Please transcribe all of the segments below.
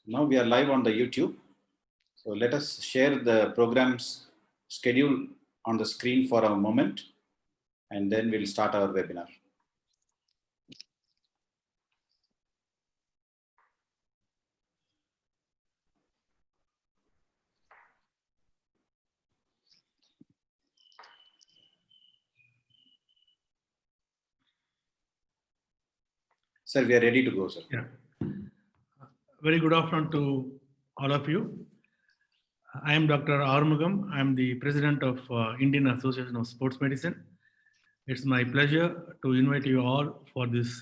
Now we are live on the YouTube. So let us share the program's schedule on the screen for a moment, and then we'll start our webinar. Sir, we are ready to go, sir. Yeah. Very good afternoon to all of you. I am Dr. Armugam. I am the president of Indian Association of Sports Medicine. It's my pleasure to invite you all for this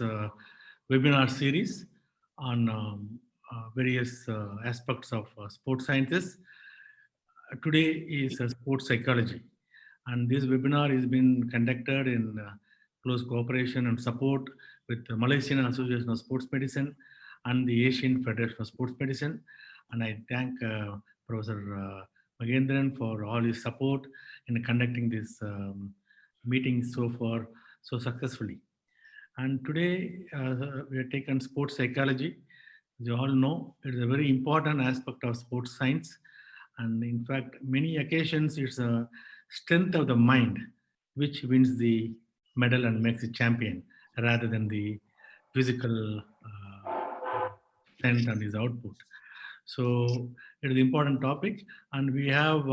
webinar series on various aspects of sports sciences. Today is sports psychology, and this webinar is being conducted in close cooperation and support with the Malaysian Association of Sports Medicine and the Asian Federation of Sports Medicine. And I thank Professor Magendran for all his support in conducting this meeting so far so successfully. And today we have taken sports psychology. As you all know, it is a very important aspect of sports science. And in fact, many occasions it's a strength of the mind which wins the medal and makes it champion rather than the physical strength and his output. So it is an important topic, and we have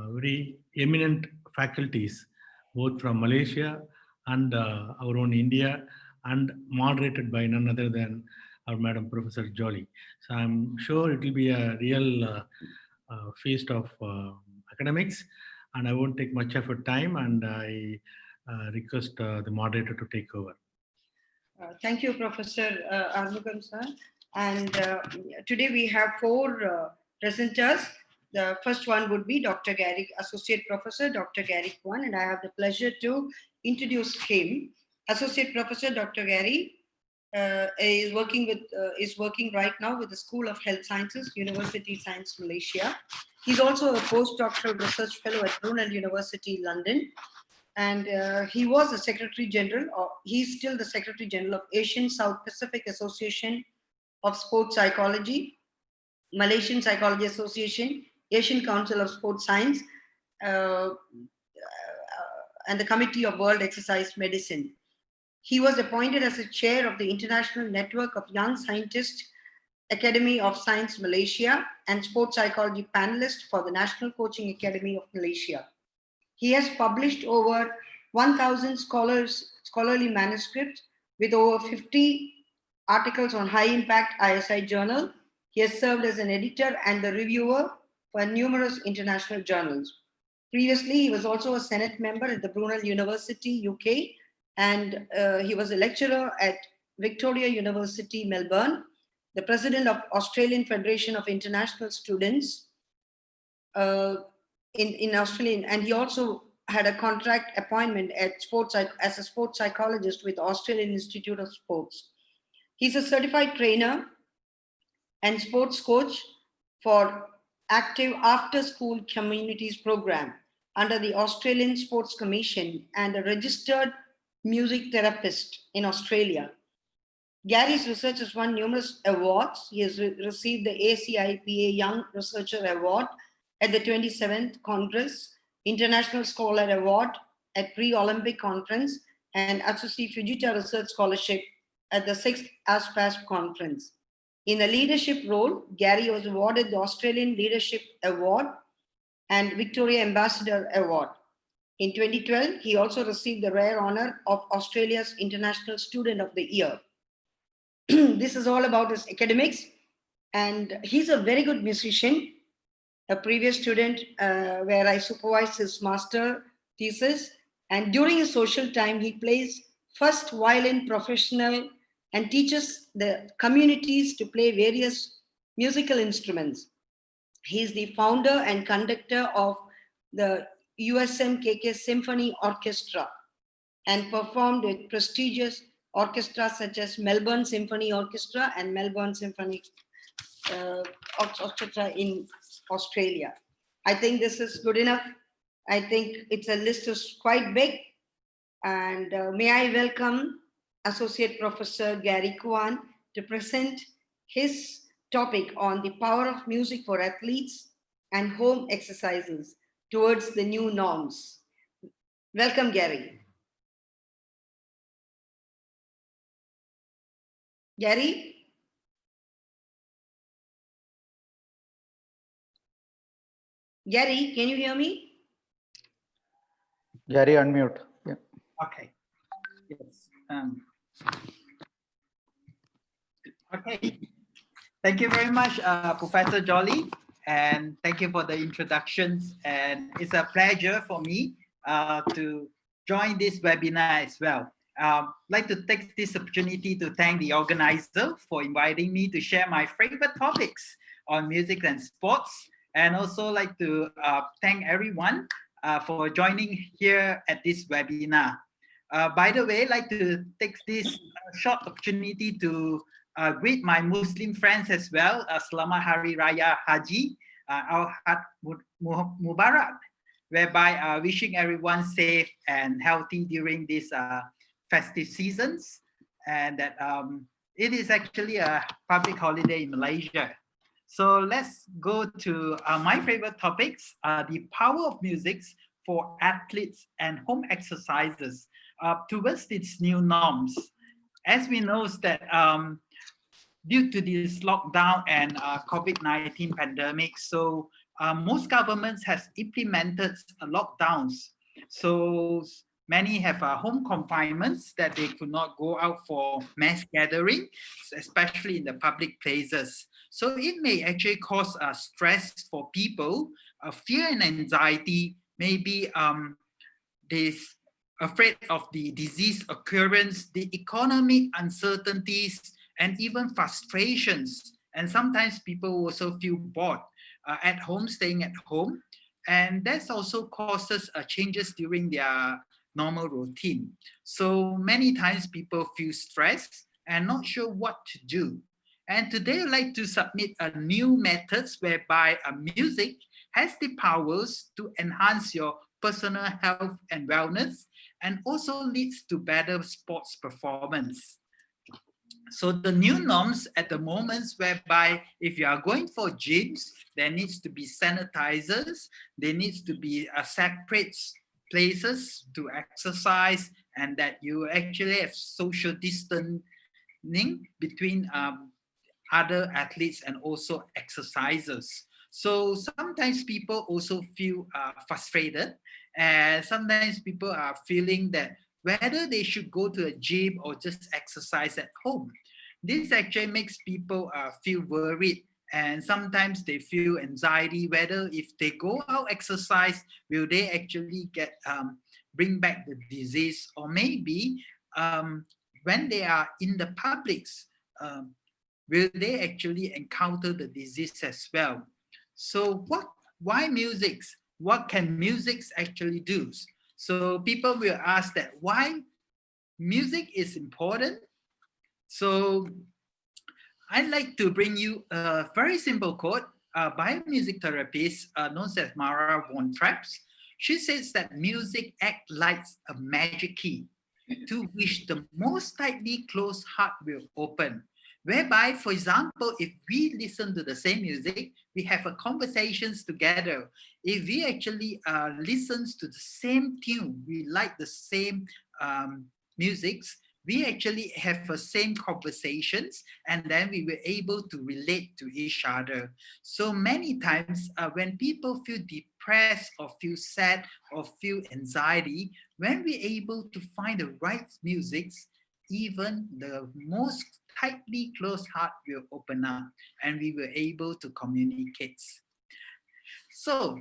very eminent faculties both from Malaysia and our own India, and moderated by none other than our Madam Professor Jolly. So I'm sure it will be a real feast of academics, and I won't take much of your time, and I request the moderator to take over. Thank you, Professor Armugam, sir. And today we have four presenters. The first one would be Dr. Gary, Associate Professor Dr. Gary Kwan, and I have the pleasure to introduce him. Associate Professor Dr. Gary is working right now with the School of Health Sciences, University Science Malaysia. He's also a postdoctoral research fellow at Brunel University, London. And he was the Secretary General, or he's still the Secretary General of Asian South Pacific Association of Sports Psychology, Malaysian Psychology Association, Asian Council of Sports Science, and the Committee of World Exercise Medicine. He was appointed as the chair of the International Network of Young Scientists, Academy of Science Malaysia, and Sports Psychology panelist for the National Coaching Academy of Malaysia. He has published over 1,000 scholarly manuscripts with over 50 articles on high-impact ISI journal. He has served as an editor and the reviewer for numerous international journals. Previously, he was also a Senate member at the Brunel University, UK, and he was a lecturer at Victoria University, Melbourne, the president of Australian Federation of International Students in Australia, and he also had a contract appointment at as a sports psychologist with Australian Institute of Sports. He's a certified trainer and sports coach for active after-school communities program under the Australian Sports Commission, and a registered music therapist in Australia. Gary's research has won numerous awards. He has received the ACIPA Young Researcher Award at the 27th Congress, International Scholar Award at Pre-Olympic Conference, and Atsushi Fujita Research Scholarship at the 6th ASPASP Conference. In a leadership role, Gary was awarded the Australian Leadership Award and Victoria Ambassador Award. In 2012, he also received the rare honor of Australia's International Student of the Year. This is all about his academics, and he's a very good musician. A previous student where I supervised his master thesis, and during his social time, he plays first violin professional and teaches the communities to play various musical instruments. He is the founder and conductor of the USMKK Symphony Orchestra and performed with prestigious orchestras such as Melbourne Symphony Orchestra and Melbourne Symphony Orchestra in Australia. I think this is good enough. I think it's a list is quite big. And may I welcome Associate Professor Gary Kwan to present his topic on the power of music for athletes and home exercises towards the new norms. Welcome, Gary. Gary? Gary, can you hear me? Gary, unmute. Yeah. Okay. Yes. Okay. Thank you very much, Professor Jolly, and thank you for the introductions. And it's a pleasure for me to join this webinar as well. I'd like to take this opportunity to thank the organizer for inviting me to share my favorite topics on music and sports, and also like to thank everyone for joining here at this webinar. By the way, I'd like to take this short opportunity to greet my Muslim friends as well. Selamat Hari Raya Haji, Al-Hajj Mubarak, whereby wishing everyone safe and healthy during these festive seasons. And that it is actually a public holiday in Malaysia. So let's go to my favorite topics, the power of music for athletes and home exercises towards these new norms. As we know that due to this lockdown and COVID-19 pandemic, so most governments has implemented lockdowns. So many have home confinements that they could not go out for mass gathering, especially in the public places. So it may actually cause stress for people, fear and anxiety, maybe they're afraid of the disease occurrence, the economic uncertainties, and even frustrations. And sometimes people also feel bored at home, staying at home. And that also causes changes during their normal routine. So many times people feel stressed and not sure what to do. And today I'd like to submit a new methods whereby music has the powers to enhance your personal health and wellness, and also leads to better sports performance. So the new norms at the moment whereby if you are going for gyms, there needs to be sanitizers, there needs to be a separate places to exercise, and that you actually have social distancing between other athletes and also exercisers. So sometimes people also feel frustrated, and sometimes people are feeling that whether they should go to a gym or just exercise at home. This actually makes people feel worried, and sometimes they feel anxiety whether if they go out exercise, will they actually get bring back the disease, or maybe when they are in the publics, will they actually encounter the disease as well? So why music? What can music actually do? So people will ask that why music is important. So I'd like to bring you a very simple quote by a music therapist known as Mara von Traps. She says that music acts like a magic key to which the most tightly closed heart will open. Whereby, for example, if we listen to the same music, we have a conversations together. If we actually listens to the same tune, we like the same musics, we actually have the same conversations, and then we were able to relate to each other. So many times when people feel depressed or feel sad or feel anxiety, when we're able to find the right music, even the most tightly closed heart will open up and we were able to communicate. So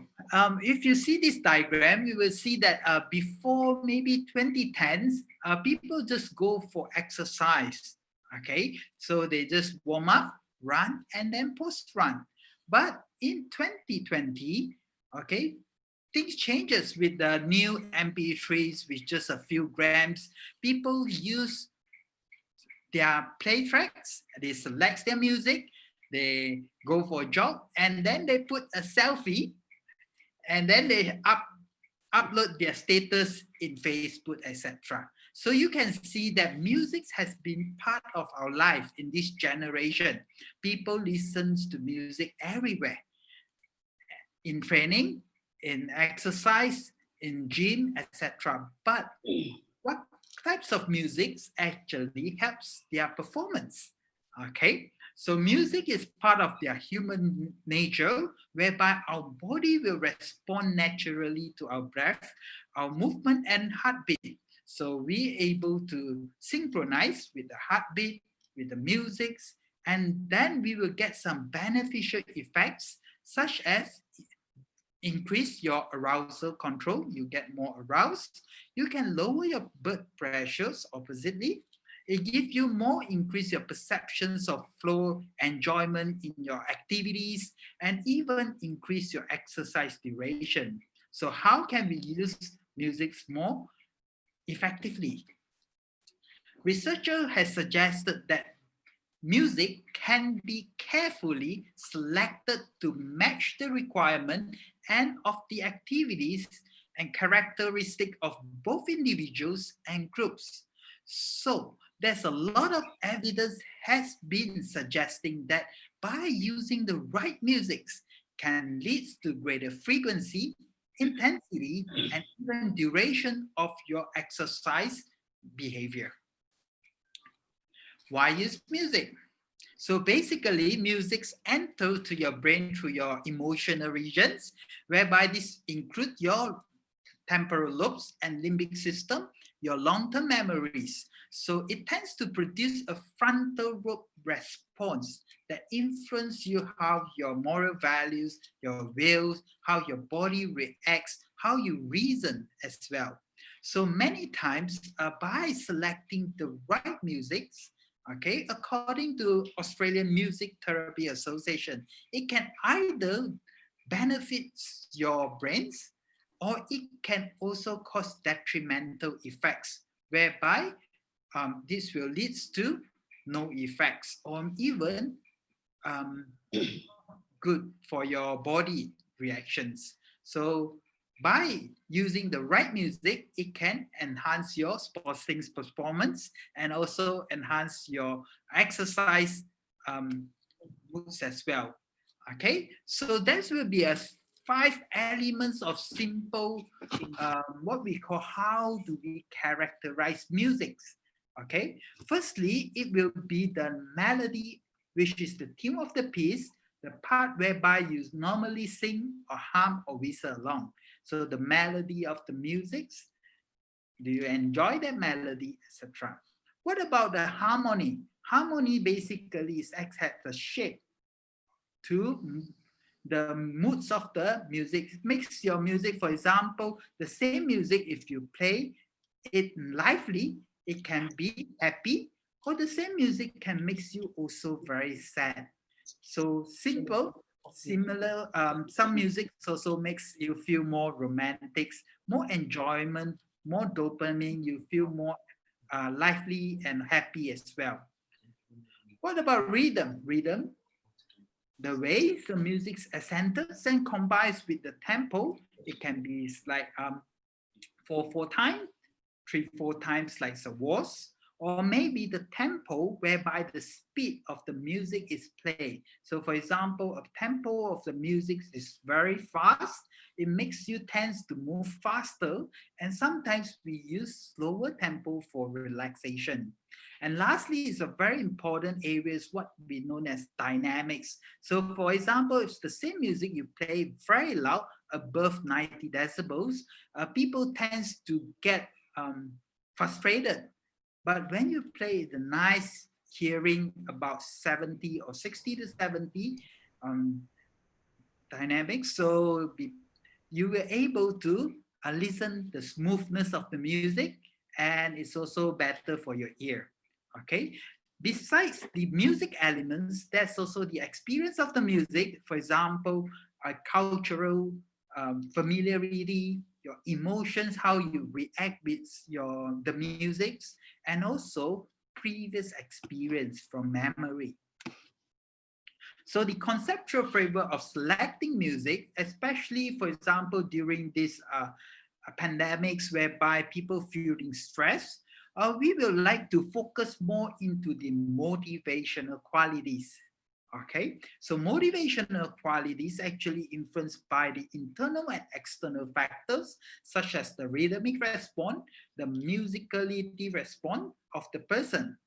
if you see this diagram, you will see that before maybe 2010s, people just go for exercise. Okay, so they just warm up, run, and then post-run. But in 2020, okay, things changes with the new MP3s with just a few grams. People use their play tracks, they select their music, they go for a jog, and then they put a selfie, and then they upload their status in Facebook, etc. So you can see that music has been part of our life in this generation. People listen to music everywhere, in training, in exercise, in gym, etc. But what types of music actually helps their performance? Okay, so music is part of their human nature, whereby our body will respond naturally to our breath, our movement and heartbeat. So we able to synchronize with the heartbeat, with the music, and then we will get some beneficial effects such as increase your arousal control, you get more aroused. You can lower your blood pressures oppositely. It gives you more increase your perceptions of flow, enjoyment in your activities, and even increase your exercise duration. So how can we use music more effectively? Researcher has suggested that music can be carefully selected to match the requirement and of the activities and characteristic of both individuals and groups. So there's a lot of evidence has been suggesting that by using the right music can lead to greater frequency, intensity, and even duration of your exercise behavior. Why use music? So basically, music enter to your brain through your emotional regions, whereby this include your temporal lobes and limbic system, your long-term memories. So it tends to produce a frontal lobe response that influence you how your moral values, your wills, how your body reacts, how you reason as well. So many times by selecting the right music, okay, according to Australian Music Therapy Association, it can either benefit your brains or it can also cause detrimental effects, whereby this will lead to no effects or even good for your body reactions. So by using the right music, it can enhance your sporting performance and also enhance your exercise moods as well. Okay, so that will be a 5 elements of simple what we call how do we characterize music. Okay, firstly, it will be the melody, which is the theme of the piece, the part whereby you normally sing or hum or whistle along. So the melody of the music, do you enjoy that melody, etc. What about the harmony? Harmony basically is acts as a shape to the moods of the music. It makes your music, for example, the same music, if you play it lively, it can be happy, or the same music can make you also very sad. So simple, similar, some music also makes you feel more romantic, more enjoyment, more dopamine, you feel more lively and happy as well. What about rhythm? Rhythm, the way the music centers and combines with the tempo, it can be like 4/4 time, 3/4 times like a waltz, or maybe the tempo whereby the speed of the music is played. So for example, a tempo of the music is very fast, it makes you tend to move faster, and sometimes we use slower tempo for relaxation. And lastly, is a very important area is what we know as dynamics. So for example, if the same music you play very loud, above 90 decibels, people tends to get frustrated. But when you play the nice hearing about 70 or 60 to 70 dynamics, so you were able to listen the smoothness of the music, and it's also better for your ear. Okay. Besides the music elements, there's also the experience of the music. For example, cultural familiarity, your emotions, how you react with the music, and also previous experience from memory. So the conceptual framework of selecting music, especially, for example, during this pandemics whereby people feeling stress, we will like to focus more into the motivational qualities. Okay, so motivational qualities actually influenced by the internal and external factors such as the rhythmic response, the musicality response of the person.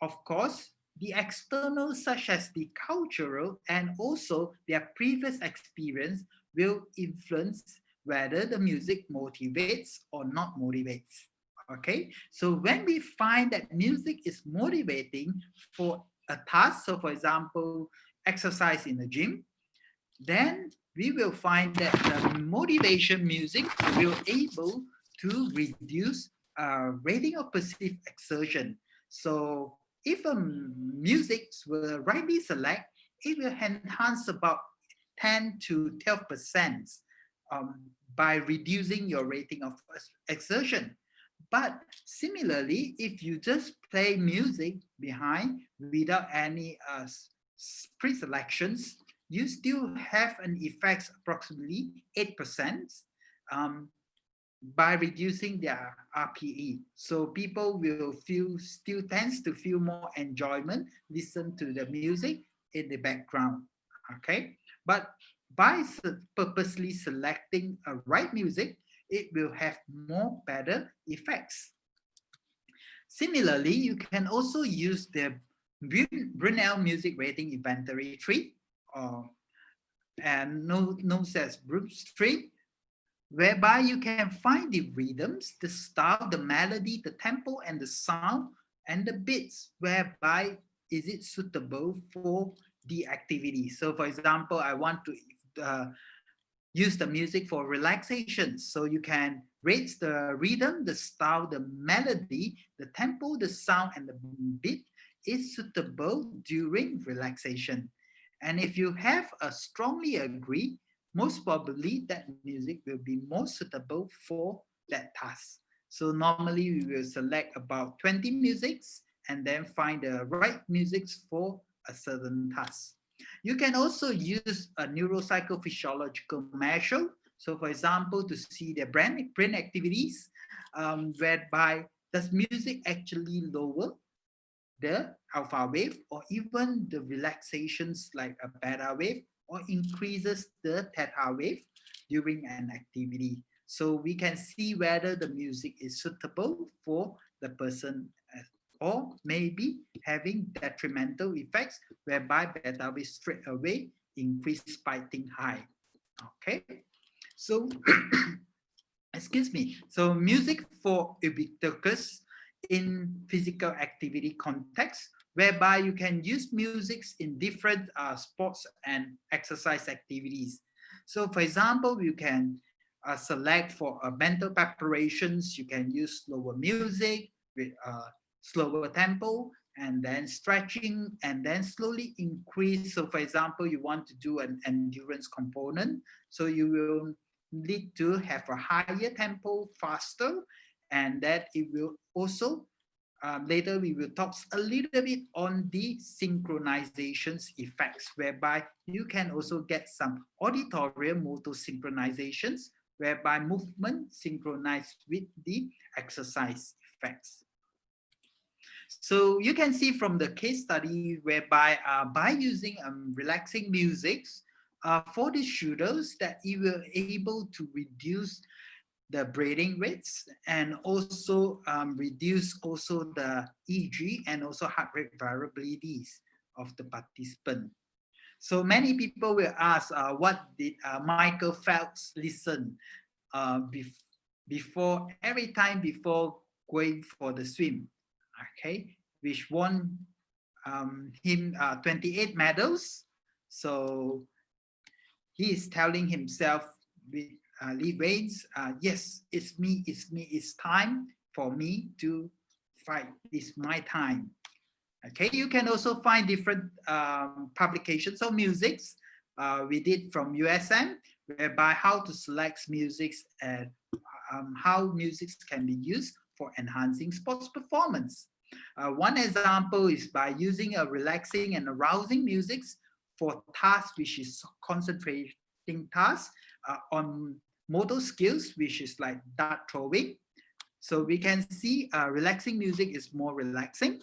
Of course, the external such as the cultural and also their previous experience will influence whether the music motivates or not motivates. Okay, so when we find that music is motivating for a task, so for example, exercise in the gym, then we will find that the motivation music will able to reduce rating of perceived exertion. So if music were rightly select, it will enhance about 10 to 12% by reducing your rating of exertion. But similarly, if you just play music behind without any pre-selections, you still have an effect approximately 8% um, by reducing their RPE. So people will still tends to feel more enjoyment, listen to the music in the background. Okay, but by purposely selecting a right music, it will have more better effects. Similarly, you can also use the Brunel music rating inventory tree, or and known as Bruce tree, whereby you can find the rhythms, the style, the melody, the tempo, and the sound, and the beats, whereby is it suitable for the activity. So for example, I want to use the music for relaxation. So you can rate the rhythm, the style, the melody, the tempo, the sound, and the beat is suitable during relaxation. And if you have a strongly agree, most probably that music will be more suitable for that task. So normally we will select about 20 musics and then find the right musics for a certain task. You can also use a neuropsychophysiological measure. So for example, to see the brain activities, whereby does music actually lower the alpha wave or even the relaxations like a beta wave, or increases the theta wave during an activity. So we can see whether the music is suitable for the person or maybe having detrimental effects whereby beta wave straight away increase spiking high. Okay, so excuse me. So music for ubiquitous in physical activity context, whereby you can use music in different sports and exercise activities. So for example, you can select for mental preparations, you can use slower music with slower tempo, and then stretching, and then slowly increase. So for example, you want to do an endurance component, so you will need to have a higher tempo, faster, and that it will also later we will talk a little bit on the synchronizations effects, whereby you can also get some auditory motor synchronizations, whereby movement synchronized with the exercise effects. So you can see from the case study whereby by using relaxing musics for the shooters, that you were able to reduce the breathing rates and also reduce also the EG and also heart rate variabilities of the participant. So many people will ask, what did Michael Phelps listen before every time before going for the swim? Okay, which won him 28 medals. So he is telling himself with Lee Baines, yes, it's me, it's time for me to fight. It's my time. Okay, you can also find different publications of musics. We did from USM, whereby how to select musics and how musics can be used for enhancing sports performance. One example is by using a relaxing and arousing musics for tasks which is concentrating tasks on motor skills, which is like dart throwing, So we can see relaxing music is more relaxing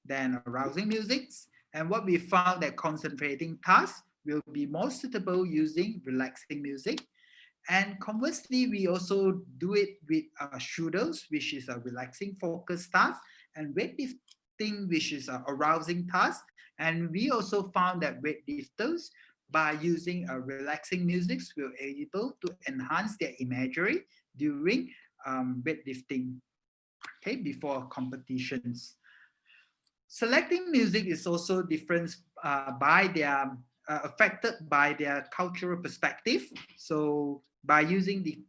than arousing music. And what we found that concentrating tasks will be more suitable using relaxing music. And conversely, we also do it with shoulders, which is a relaxing focus task, and weightlifting, which is a arousing task. And we also found that weightlifters, by using relaxing music, will able to enhance their imagery during weightlifting, okay, before competitions. Selecting music is also different by their affected by their cultural perspective. So by using the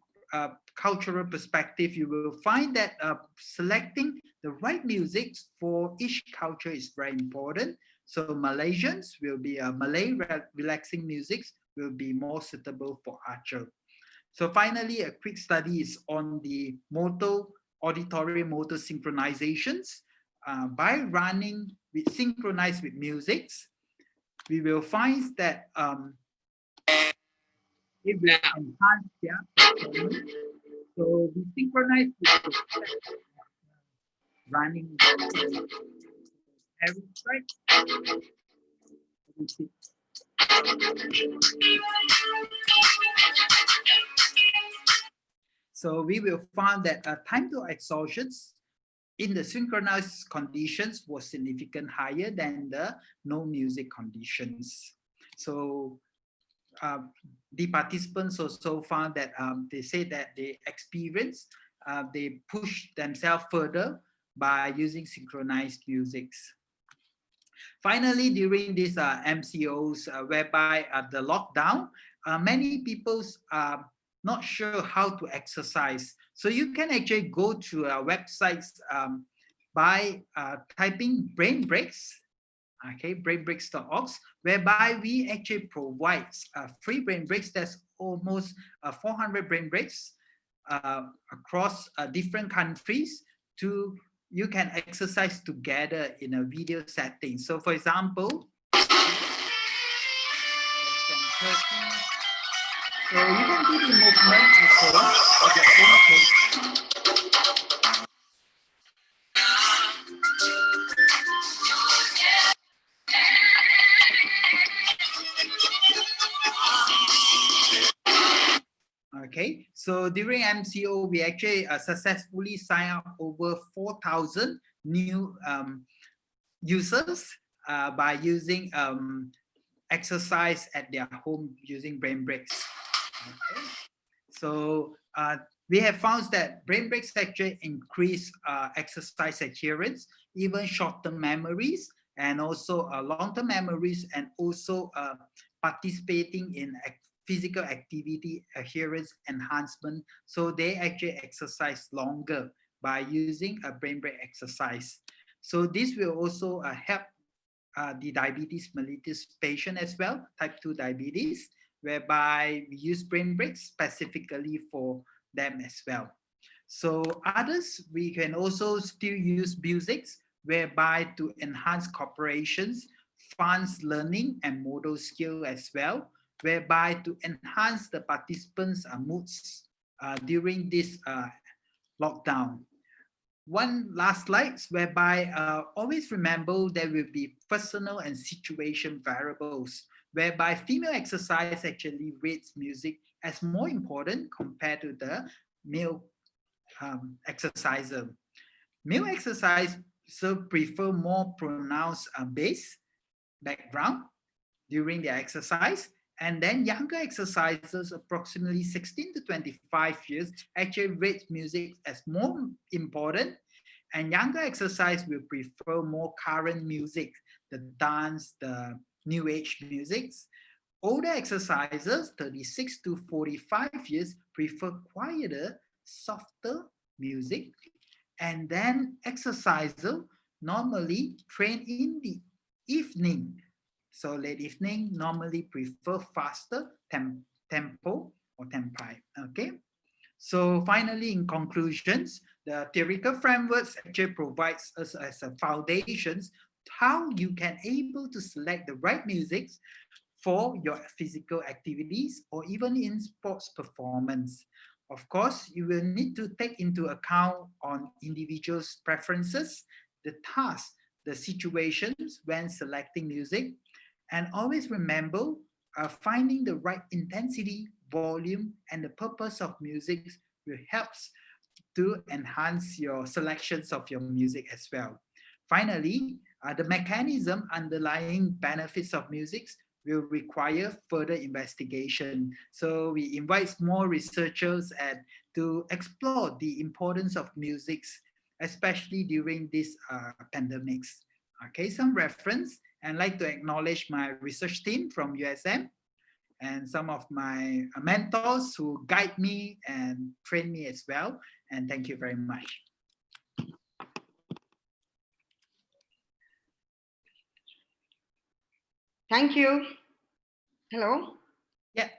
cultural perspective, you will find that selecting the right music for each culture is very important. So Malaysians will be Malay relaxing music will be more suitable for archer. So finally, a quick study is on the auditory motor synchronizations. By running with synchronized with music, we will find that it will enhance their performance. So we synchronize with the running every strike. So we will find that time to exhaustion in the synchronized conditions was significantly higher than the no music conditions. So the participants also found that they say that they experience, they push themselves further by using synchronized musics. Finally, during these MCOs, whereby the lockdown, many people are not sure how to exercise. So you can actually go to our websites by typing brain breaks, okay, brainbreaks.org, whereby we actually provide free brain breaks. There's almost 400 brain breaks across different countries to you can exercise together in a video setting. So for example, so you can do the movement at home at your own pace. Okay, so during MCO, we actually successfully signed up over 4,000 new users by using exercise at their home using brain breaks. Okay. So we have found that brain breaks actually increase exercise adherence, even short-term memories, and also long-term memories, and also participating in physical activity adherence enhancement. So they actually exercise longer by using a brain break exercise. So this will also help the diabetes mellitus patient as well, type 2 diabetes, whereby we use brain breaks specifically for them as well. So others, we can also still use music, whereby to enhance cooperations, funds learning and motor skill as well, whereby to enhance the participants' moods during this lockdown. One last slide, whereby always remember there will be personal and situation variables, whereby female exercise actually rates music as more important compared to the male exerciser. Male exercise so prefer more pronounced bass background during their exercise, and then younger exercisers, approximately 16 to 25 years, actually rate music as more important, and younger exercise will prefer more current music, the dance, the new age musics. Older exercisers, 36 to 45 years, prefer quieter, softer music, and then exerciser normally train in the evening. So late evening normally prefer faster tempo or tempi, okay? So finally, in conclusions, the theoretical frameworks actually provides us as a foundations how you can able to select the right music for your physical activities or even in sports performance. Of course, you will need to take into account on individuals' preferences, the tasks, the situations when selecting music, and always remember finding the right intensity, volume, and the purpose of music will help to enhance your selections of your music as well. Finally, the mechanism underlying benefits of music will require further investigation. So we invite more researchers and to explore the importance of music, especially during these pandemics. Okay, some reference, and like to acknowledge my research team from USM and some of my mentors who guide me and train me as well. And thank you very much. Thank you. Hello. Yeah.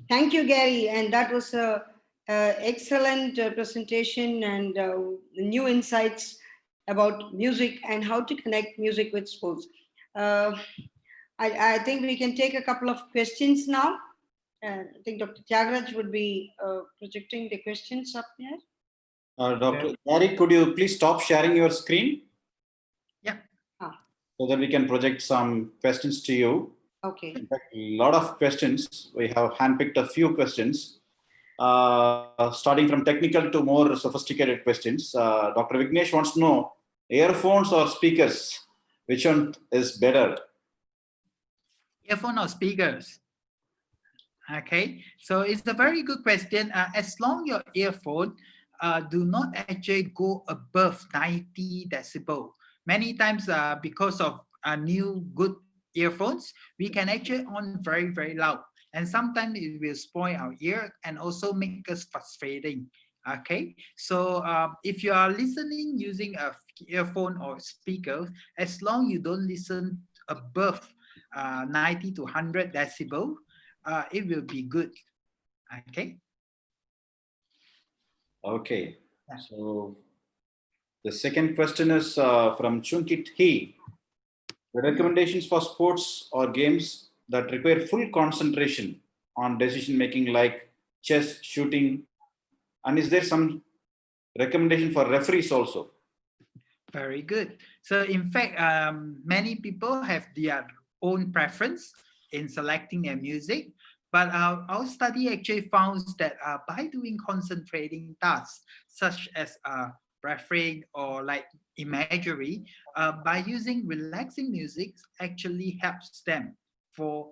Thank you, Gary. And that was a excellent presentation and new insights about music and how to connect music with sports. I think we can take a couple of questions now. I think Dr. Tyagaraja would be projecting the questions up there. Dr. Gary, could you please stop sharing your screen? Yeah. So that we can project some questions to you. Okay. In fact, a lot of questions. We have handpicked a few questions, starting from technical to more sophisticated questions. Dr. Vignesh wants to know, earphones or speakers, which one is better? Earphone or speakers? Okay, so it's a very good question. As long your earphone do not actually go above 90 decibel. Many times because of new good earphones, we can actually on very, very loud. And sometimes it will spoil our ear and also make us frustrating. Okay, so if you are listening using a earphone or speaker, as long you don't listen above 90 to 100 decibel, it will be good. Okay. Okay. Yeah. So the second question is from Chunkit He. The recommendations for sports or games that require full concentration on decision making, like chess, shooting, and is there some recommendation for referees also? Very good. So in fact, many people have their own preference in selecting their music, but our study actually found that by doing concentrating tasks such as refereeing or like imagery, by using relaxing music actually helps them for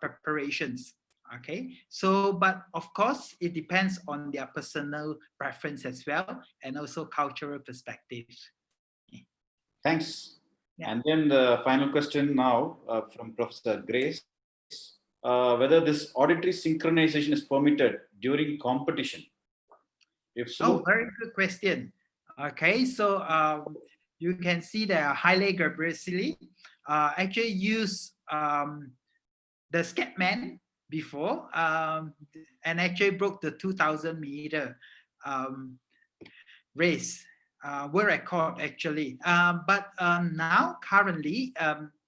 preparations. Okay, so but of course it depends on their personal preference as well, and also cultural perspectives. Thanks. Yeah. And then the final question now from Professor Grace, whether this auditory synchronization is permitted during competition. If so, Oh, very good question. Okay, so you can see that Haile Gebrselassie actually used the Scatman before and actually broke the 2,000 meter race. World record actually, but now currently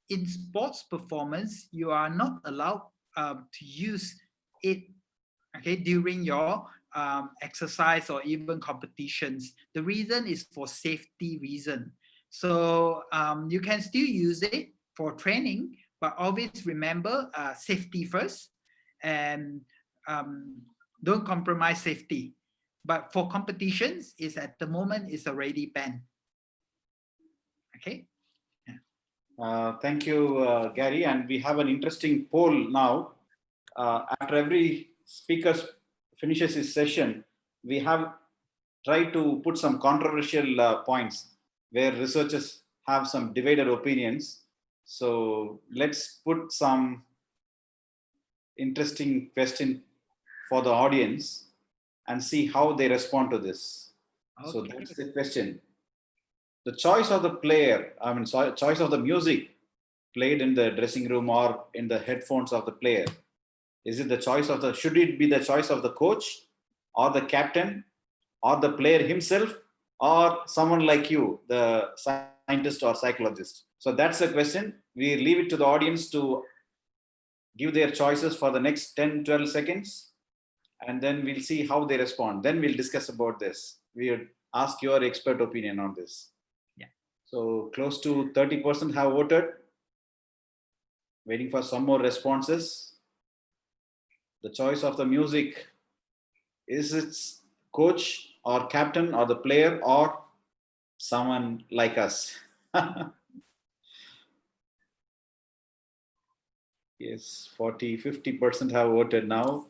in sports performance you are not allowed to use it, okay, during your exercise or even competitions. The reason is for safety reason. So you can still use it for training, but always remember safety first, and don't compromise safety. But for competitions, is at the moment is already banned. Okay. thank you, Gary. And we have an interesting poll now. After every speaker finishes his session, we have tried to put some controversial points where researchers have some divided opinions. So let's put some interesting question for the audience and see how they respond to this. Okay. So that's the question. The choice of the player, choice of the music played in the dressing room or in the headphones of the player, is it the choice of should it be the choice of the coach or the captain or the player himself or someone like you, the scientist or psychologist? So that's the question. We leave it to the audience to give their choices for the next 10, 12 seconds. and then we'll see how they respond. Then we'll discuss about this. We'll ask your expert opinion on this. Yeah. So close to 30% have voted. Waiting for some more responses. The choice of the music, is it coach or captain or the player or someone like us? Yes, 50% have voted now.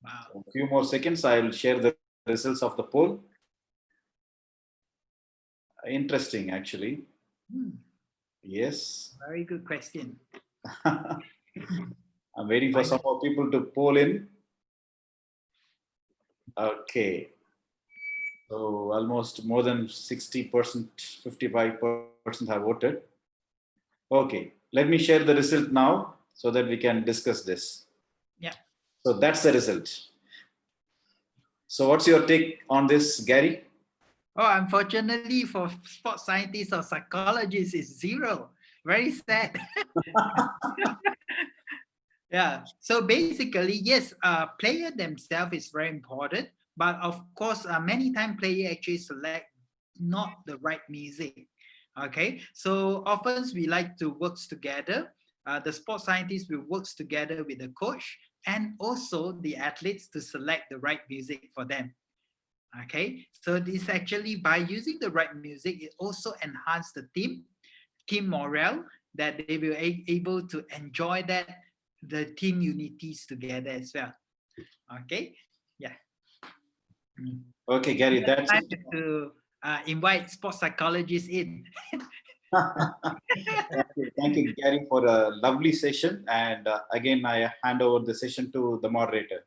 Wow. A few more seconds, I will share the results of the poll. Interesting, actually. Yes. Very good question. I'm waiting for some more people to poll in. Okay. So almost more than 60%, 55% have voted. Okay. Let me share the result now so that we can discuss this. Yeah. So that's the result. So what's your take on this, Gary? Oh, unfortunately for sports scientists or psychologists, it's 0. Very sad. Yeah. So basically, yes, player themselves is very important, but of course, many times player actually select not the right music. Okay. So often we like to work together. The sports scientists will work together with the coach and also the athletes to select the right music for them. Okay, so this actually by using the right music, it also enhance the team morale, that they will able to enjoy that the team unities together as well. Okay, yeah. Okay, Gary, that's Time it. to invite sports psychologists in. Thank you, Gary, for a lovely session. And again, I hand over the session to the moderator.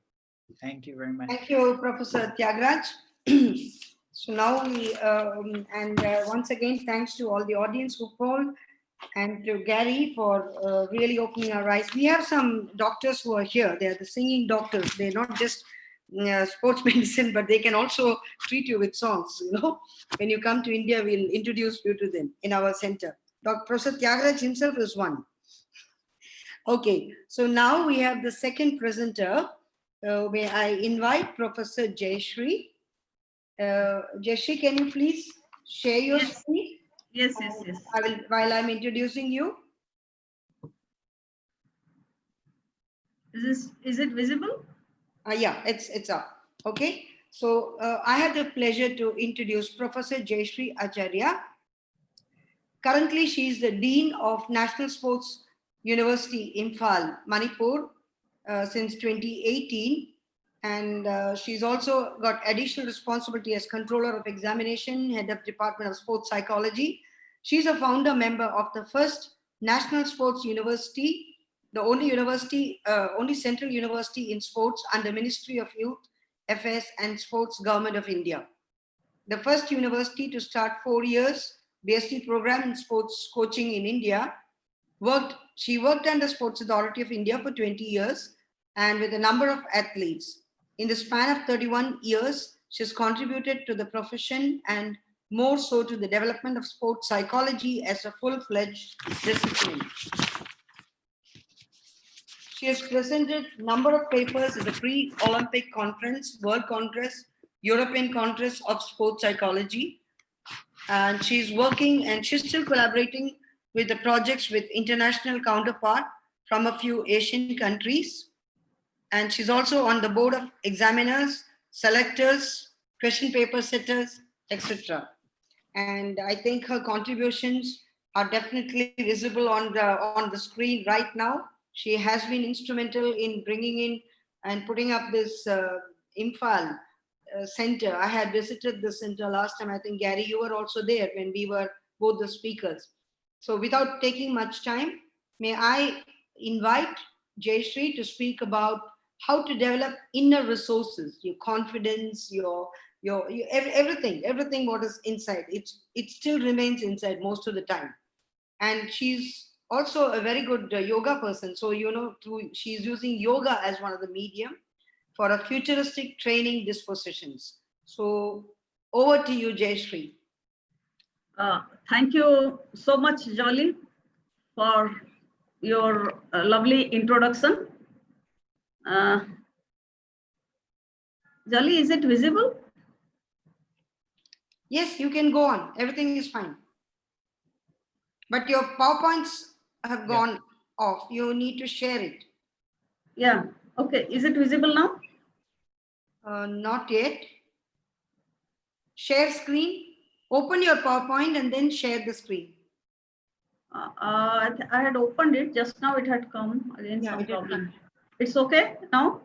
Thank you very much. Thank you, Professor Tyagraj. So now we, once again, thanks to all the audience who polled and to Gary for really opening our eyes. We have some doctors who are here. They are the singing doctors. They're not just sports medicine, but they can also treat you with songs. You know, when you come to India, we'll introduce you to them in our center. Dr. Professor Tyagraj himself is one. Okay, so now we have the second presenter. May I invite Professor Shahri. Shahri, can you please share your screen? Yes. I will, while I'm introducing you. Is it visible? Yeah, it's up. Okay. So I have the pleasure to introduce Professor Shahri Acharya. Currently, she is the Dean of National Sports University, Imphal, Manipur, since 2018. And she's also got additional responsibility as Controller of Examination, Head of Department of Sports Psychology. She's a founder member of the first National Sports University, the only central university in sports under Ministry of Youth, Affairs and Sports, Government of India. The first university to start 4 years BSc program in sports coaching in India. She worked under Sports Authority of India for 20 years and with a number of athletes. In the span of 31 years, she's contributed to the profession and more so to the development of sports psychology as a full-fledged discipline. She has presented a number of papers at the Pre-Olympic Conference, World Congress, European Congress of Sports Psychology. And she's working and she's still collaborating with the projects with international counterpart from a few Asian countries. And she's also on the board of examiners, selectors, question paper setters, etc. And I think her contributions are definitely visible on the screen right now. She has been instrumental in bringing in and putting up this Imphal center. I had visited the center last time. I think, Gary, you were also there when we were both the speakers. So without taking much time, may I invite Shahri to speak about how to develop inner resources, your confidence, your everything what is inside. It still remains inside most of the time. And she's also a very good yoga person. So, you know, she's using yoga as one of the medium for a futuristic training dispositions. So over to you, Shahri. Thank you so much, Jolly, for your lovely introduction. Jolly, is it visible? Yes, you can go on. Everything is fine. But your PowerPoints have gone off. You need to share it. Yeah. Okay. Is it visible now? Not yet. Share screen. Open your PowerPoint and then share the screen. I had opened it just now. It had come again. Yeah, Some it had problem. come. It's okay now.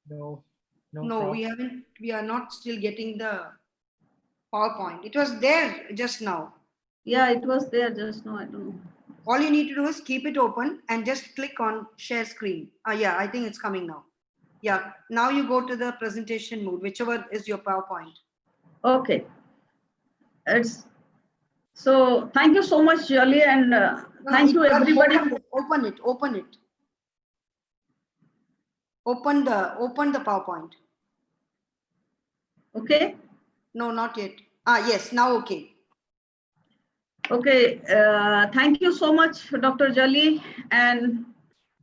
No, we haven't. We are not still getting the PowerPoint. It was there just now. Yeah, it was there just now. I don't know. All you need to do is keep it open and just click on share screen. Yeah, I think it's coming now. Yeah, now you go to the presentation mode, whichever is your PowerPoint. Okay. It's so. Thank you so much, Jolly, and thank you everybody. Open it. Open it. Open the PowerPoint. Okay. No, not yet. Yes, now okay. Okay. Thank you so much, Dr. Jolly, and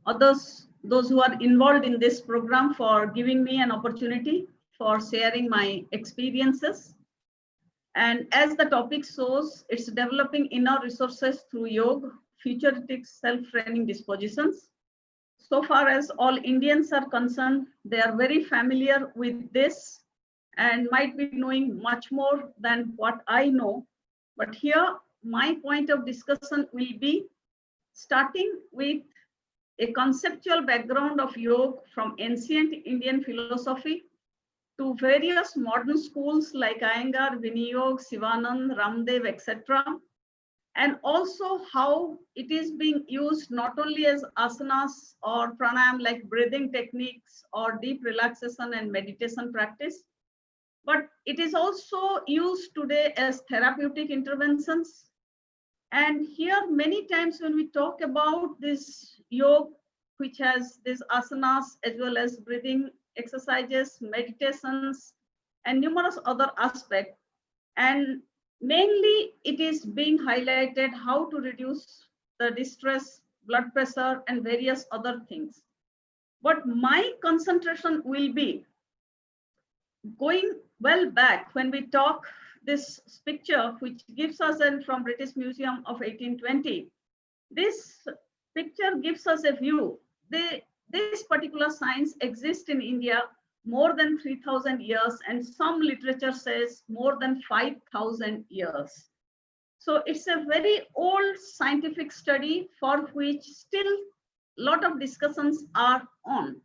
others, those who are involved in this program, for giving me an opportunity for sharing my experiences. And as the topic shows, it's developing inner resources through yoga, futuristic self-training dispositions. So far as all Indians are concerned, they are very familiar with this and might be knowing much more than what I know. But here, my point of discussion will be starting with a conceptual background of yoga from ancient Indian philosophy to various modern schools like Iyengar, Vinayog, Sivanand, Ramdev, etc. And also how it is being used not only as asanas or pranayam like breathing techniques or deep relaxation and meditation practice, but it is also used today as therapeutic interventions. And here many times when we talk about this yoga, which has these asanas as well as breathing exercises, meditations, and numerous other aspects, and mainly it is being highlighted how to reduce the distress, blood pressure, and various other things. But my concentration will be going well back when we talk this picture, which gives us in from British Museum of 1820. This picture gives us a view. This particular science exists in India more than 3,000 years, and some literature says more than 5,000 years. So it's a very old scientific study for which still a lot of discussions are on.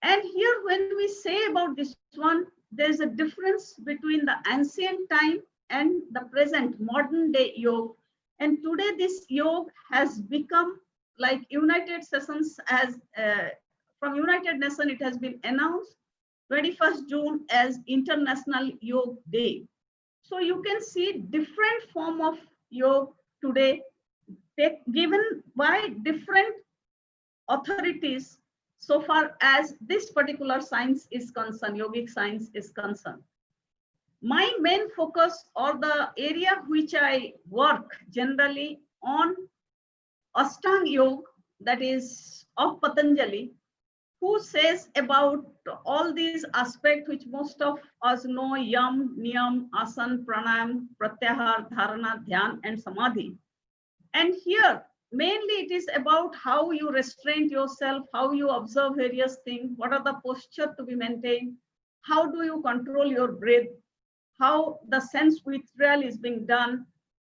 And here when we say about this one, there's a difference between the ancient time and the present modern day yoga. And today this yoga has become like United Sessions as from United Nations, it has been announced 21st June as International Yoga Day. So you can see different form of yoga today given by different authorities so far as this particular science is concerned, yogic science is concerned. My main focus or the area which I work generally on Ashtanga Yoga, that is of Patanjali, who says about all these aspects which most of us know: yam, niyam, asan, pranayam, pratyahar, dharana, dhyan, and samadhi. And here, mainly it is about how you restrain yourself, how you observe various things, what are the posture to be maintained, how do you control your breath, how the sense withdrawal is being done,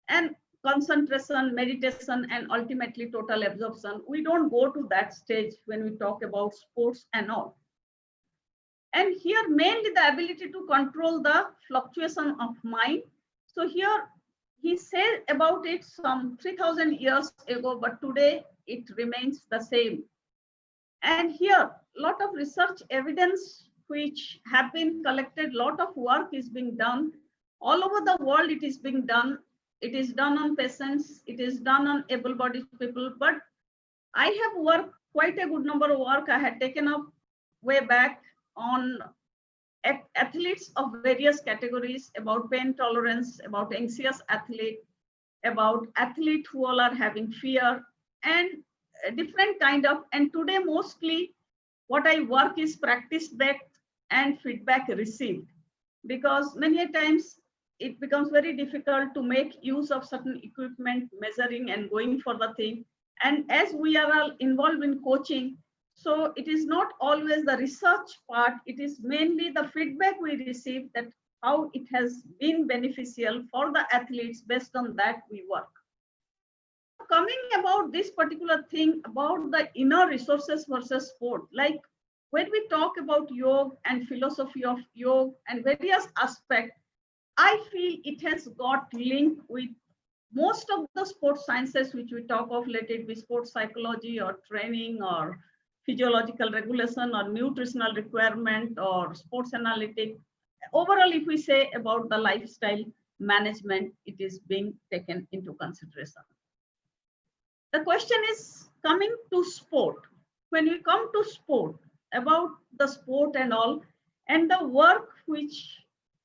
and concentration, meditation, and ultimately total absorption. We don't go to that stage when we talk about sports and all. And here mainly the ability to control the fluctuation of mind. So here he said about it some 3,000 years ago, but today it remains the same. And here a lot of research evidence which have been collected, lot of work is being done all over the world. It is being done. It is done on patients, it is done on able-bodied people, but I have worked quite a good number of work I had taken up way back on athletes of various categories, about pain tolerance, about anxious athlete, about athlete who all are having fear, and different kind of, and today mostly what I work is practice-based and feedback received, because many times it becomes very difficult to make use of certain equipment, measuring and going for the thing. And as we are all involved in coaching, so it is not always the research part, it is mainly the feedback we receive, that how it has been beneficial for the athletes. Based on that we work. Coming about this particular thing about the inner resources versus sport, like when we talk about yoga and philosophy of yoga and various aspects, I feel it has got linked with most of the sports sciences which we talk of, let it be sports psychology or training or physiological regulation or nutritional requirement or sports analytic. Overall, if we say about the lifestyle management, it is being taken into consideration. The question is coming to sport. When we come to sport, about the sport and all, and the work which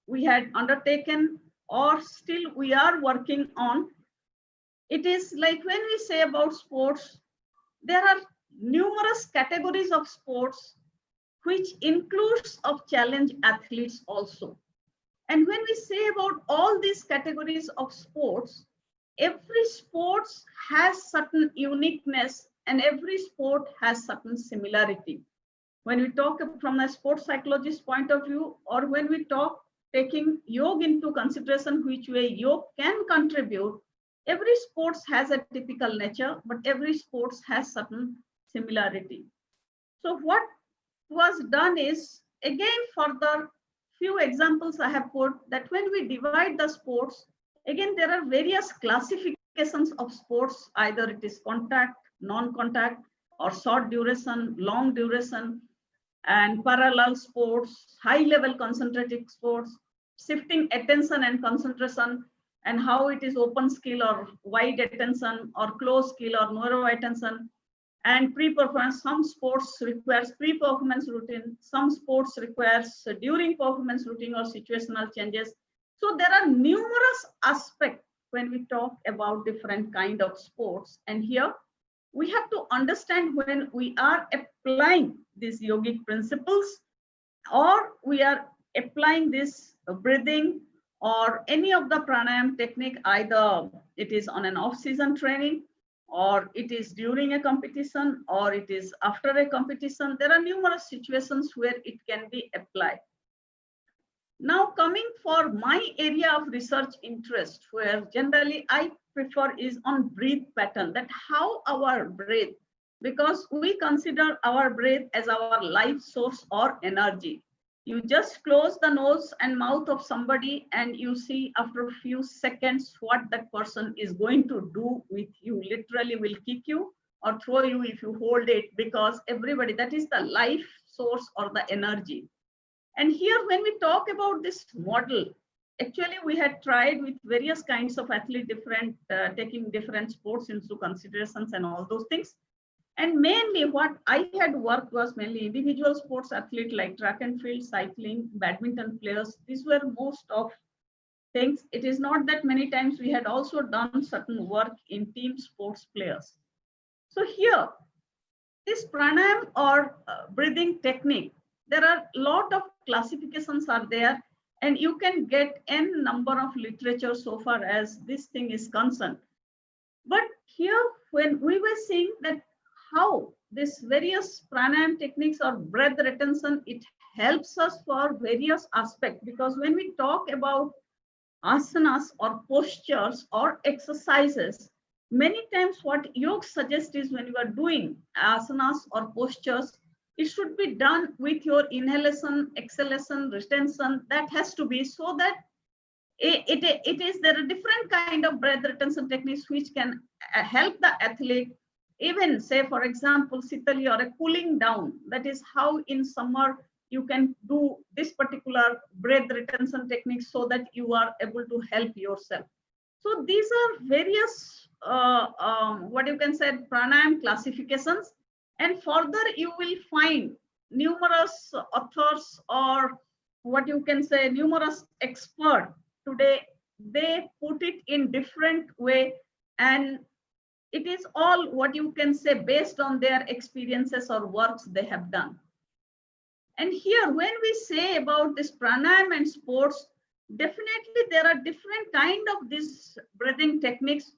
we had undertaken or still we are working on, it is like when we say about sports, there are numerous categories of sports which includes of challenge athletes also. And when we say about all these categories of sports, every sports has certain uniqueness and every sport has certain similarity. When we talk from a sports psychologist point of view, or when we talk taking yoga into consideration, which way yoga can contribute, every sports has a typical nature, but every sports has certain similarity. So what was done is, again, further few examples I have put, that when we divide the sports, again, there are various classifications of sports, either it is contact, non-contact, or short duration, long duration, and parallel sports, high-level concentrated sports, shifting attention and concentration, and how it is open skill or wide attention, or close skill or narrow attention, and pre-performance. Some sports requires pre-performance routine, some sports requires during performance routine or situational changes. So there are numerous aspects when we talk about different kind of sports. And here we have to understand when we are applying these yogic principles, or we are applying this breathing or any of the pranayam technique, either it is on an off-season training, or it is during a competition, or it is after a competition. There are numerous situations where it can be applied. Now coming for my area of research interest, where generally I prefer is on breath pattern, that how our breath, because we consider our breath as our life source or energy. You just close the nose and mouth of somebody and you see after a few seconds what that person is going to do with you. Literally will kick you or throw you if you hold it, because everybody, that is the life source or the energy. And here when we talk about this model, actually we had tried with various kinds of athlete, different taking different sports into considerations and all those things. And mainly what I had worked was mainly individual sports athlete like track and field, cycling, badminton players. These were most of things. It is not that many times we had also done certain work in team sports players. So here, this pranayam or breathing technique, there are a lot of classifications are there, and you can get n number of literature so far as this thing is concerned. But here, when we were seeing that how this various pranayam techniques or breath retention, it helps us for various aspects, because when we talk about asanas or postures or exercises, many times what yoga suggests is when you are doing asanas or postures, it should be done with your inhalation, exhalation, retention. That has to be so that there are different kind of breath retention techniques which can help the athlete. Even say, for example, sitali or a cooling down. That is how in summer you can do this particular breath retention technique so that you are able to help yourself. So these are various, what you can say, pranayam classifications. And further, you will find numerous authors or what you can say, numerous experts today, they put it in different way, and it is all what you can say based on their experiences or works they have done. And here, when we say about this pranayama and sports, definitely there are different kind of these breathing techniques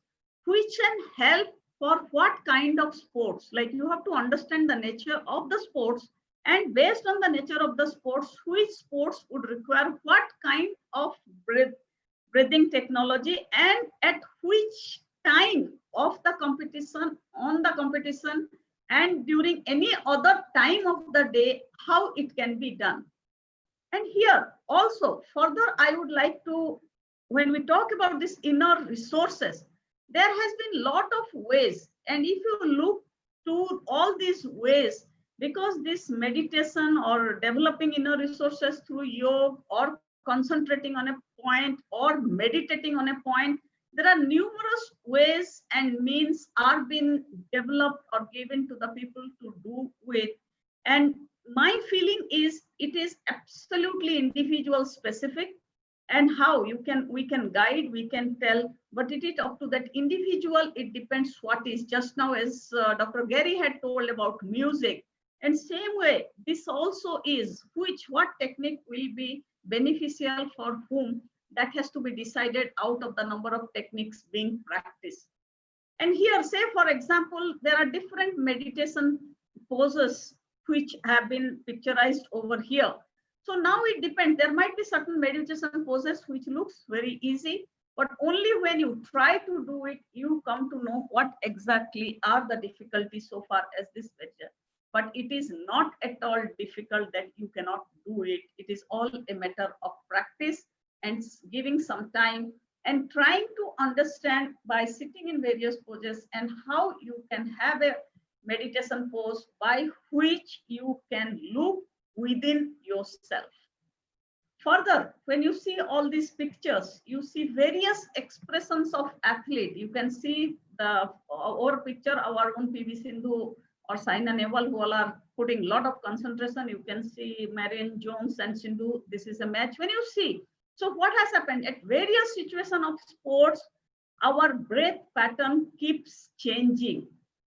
which can help for what kind of sports. Like you have to understand the nature of the sports, and based on the nature of the sports, which sports would require what kind of breathing technology, and at which time of the competition, on the competition, and during any other time of the day, how it can be done. And here also further, I would like to, when we talk about this inner resources, there has been a lot of ways. And if you look to all these ways, because this meditation or developing inner resources through yoga or concentrating on a point or meditating on a point, there are numerous ways and means are being developed or given to the people to do with. And my feeling is it is absolutely individual specific, and how we can guide, we can tell, but it is up to that individual. It depends what is. Just now, as Dr. Gary had told about music, and same way this also is, what technique will be beneficial for whom, that has to be decided out of the number of techniques being practiced. And here, say for example, there are different meditation poses which have been picturized over here. So now it depends. There might be certain meditation poses which looks very easy, but only when you try to do it, you come to know what exactly are the difficulties so far as this measure. But it is not at all difficult that you cannot do it. It is all a matter of practice and giving some time and trying to understand by sitting in various poses and how you can have a meditation pose by which you can look within yourself. Further, when you see all these pictures, you see various expressions of athlete. You can see the our picture, our own PV Sindhu or Saina Nehwal, who all are putting a lot of concentration. You can see Marion Jones and Sindhu. This is a match. When you see, so what has happened at various situations of sports, our breath pattern keeps changing,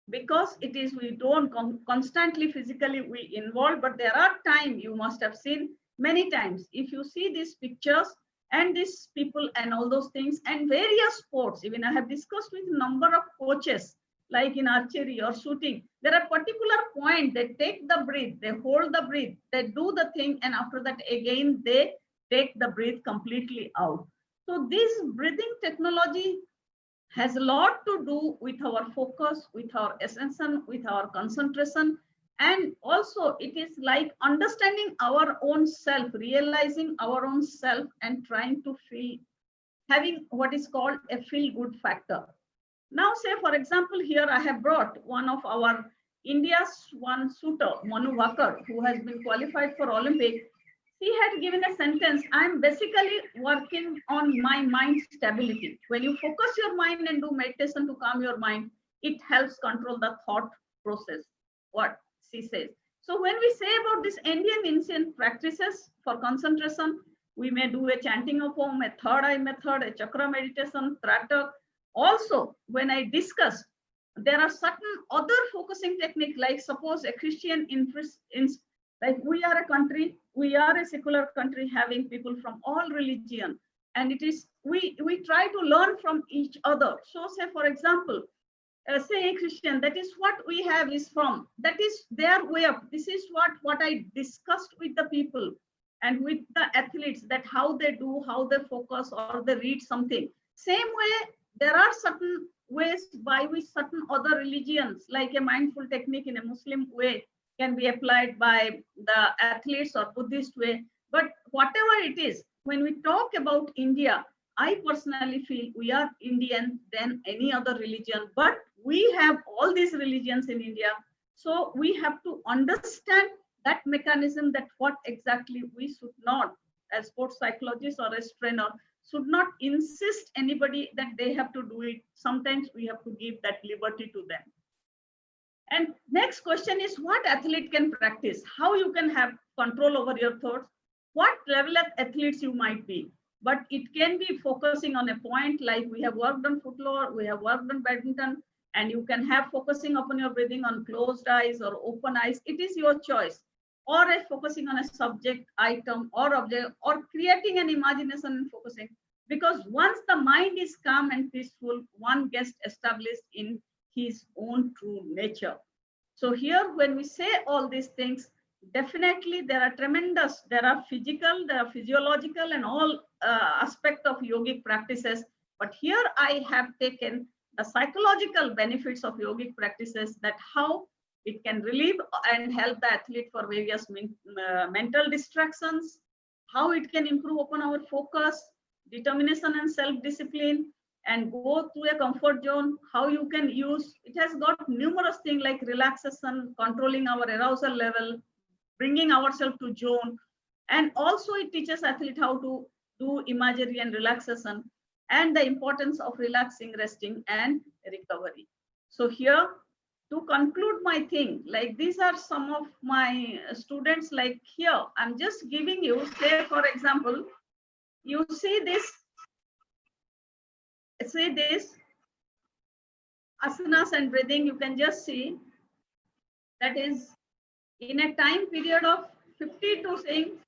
because it is, we don't constantly physically we involve, but there are times, you must have seen many times, if you see these pictures and these people and all those things and various sports, even I have discussed with a number of coaches, like in archery or shooting, there are particular points, they take the breath, they hold the breath, they do the thing, and after that again they take the breath completely out. So this breathing technology has a lot to do with our focus, with our attention, with our concentration. And also it is like understanding our own self, realizing our own self, and trying to feel, having what is called a feel good factor. Now, say for example, here I have brought one of our India's one shooter, Manu Vakar, who has been qualified for Olympic. He had given a sentence, I'm basically working on my mind stability. When you focus your mind and do meditation to calm your mind, it helps control the thought process, what she says. So when we say about this Indian ancient practices for concentration, we may do a chanting of Om, a third eye method, a chakra meditation, Tratak. Also, when I discussed, there are certain other focusing technique, like suppose a Christian interest in, like we are a country, we are a secular country having people from all religion, and it is, we try to learn from each other. So say for example, say a Christian, that is what we have is from, that is their way of, this is what I discussed with the people and with the athletes, that how they do, how they focus or they read something. Same way, there are certain ways by which certain other religions, like a mindful technique in a Muslim way, can be applied by the athletes or Buddhist way. But whatever it is, when we talk about India, I personally feel we are Indian than any other religion, but we have all these religions in India. So we have to understand that mechanism, that what exactly we should not, as sports psychologists or as trainer, should not insist anybody that they have to do it. Sometimes we have to give that liberty to them. And next question is, what athlete can practice? How you can have control over your thoughts? What level of athletes you might be? But it can be focusing on a point, like we have worked on football, we have worked on badminton, and you can have focusing upon your breathing on closed eyes or open eyes. It is your choice. or focusing on a subject, item, or object, or creating an imagination and focusing. Because once the mind is calm and peaceful, one gets established in his own true nature. So here, when we say all these things, definitely there are tremendous, there are physical, there are physiological and all aspect of yogic practices. But here I have taken the psychological benefits of yogic practices, that how it can relieve and help the athlete for various mental distractions, how it can improve upon our focus, determination and self-discipline, and go through a comfort zone, how you can use, it has got numerous things like relaxation, controlling our arousal level, bringing ourselves to zone. And also it teaches athlete how to do imagery and relaxation, and the importance of relaxing, resting, and recovery. So here, to conclude my thing, like these are some of my students, like here, I'm just giving you, say for example, you see this asanas and breathing, you can just see that is in a time period of 50 to saying,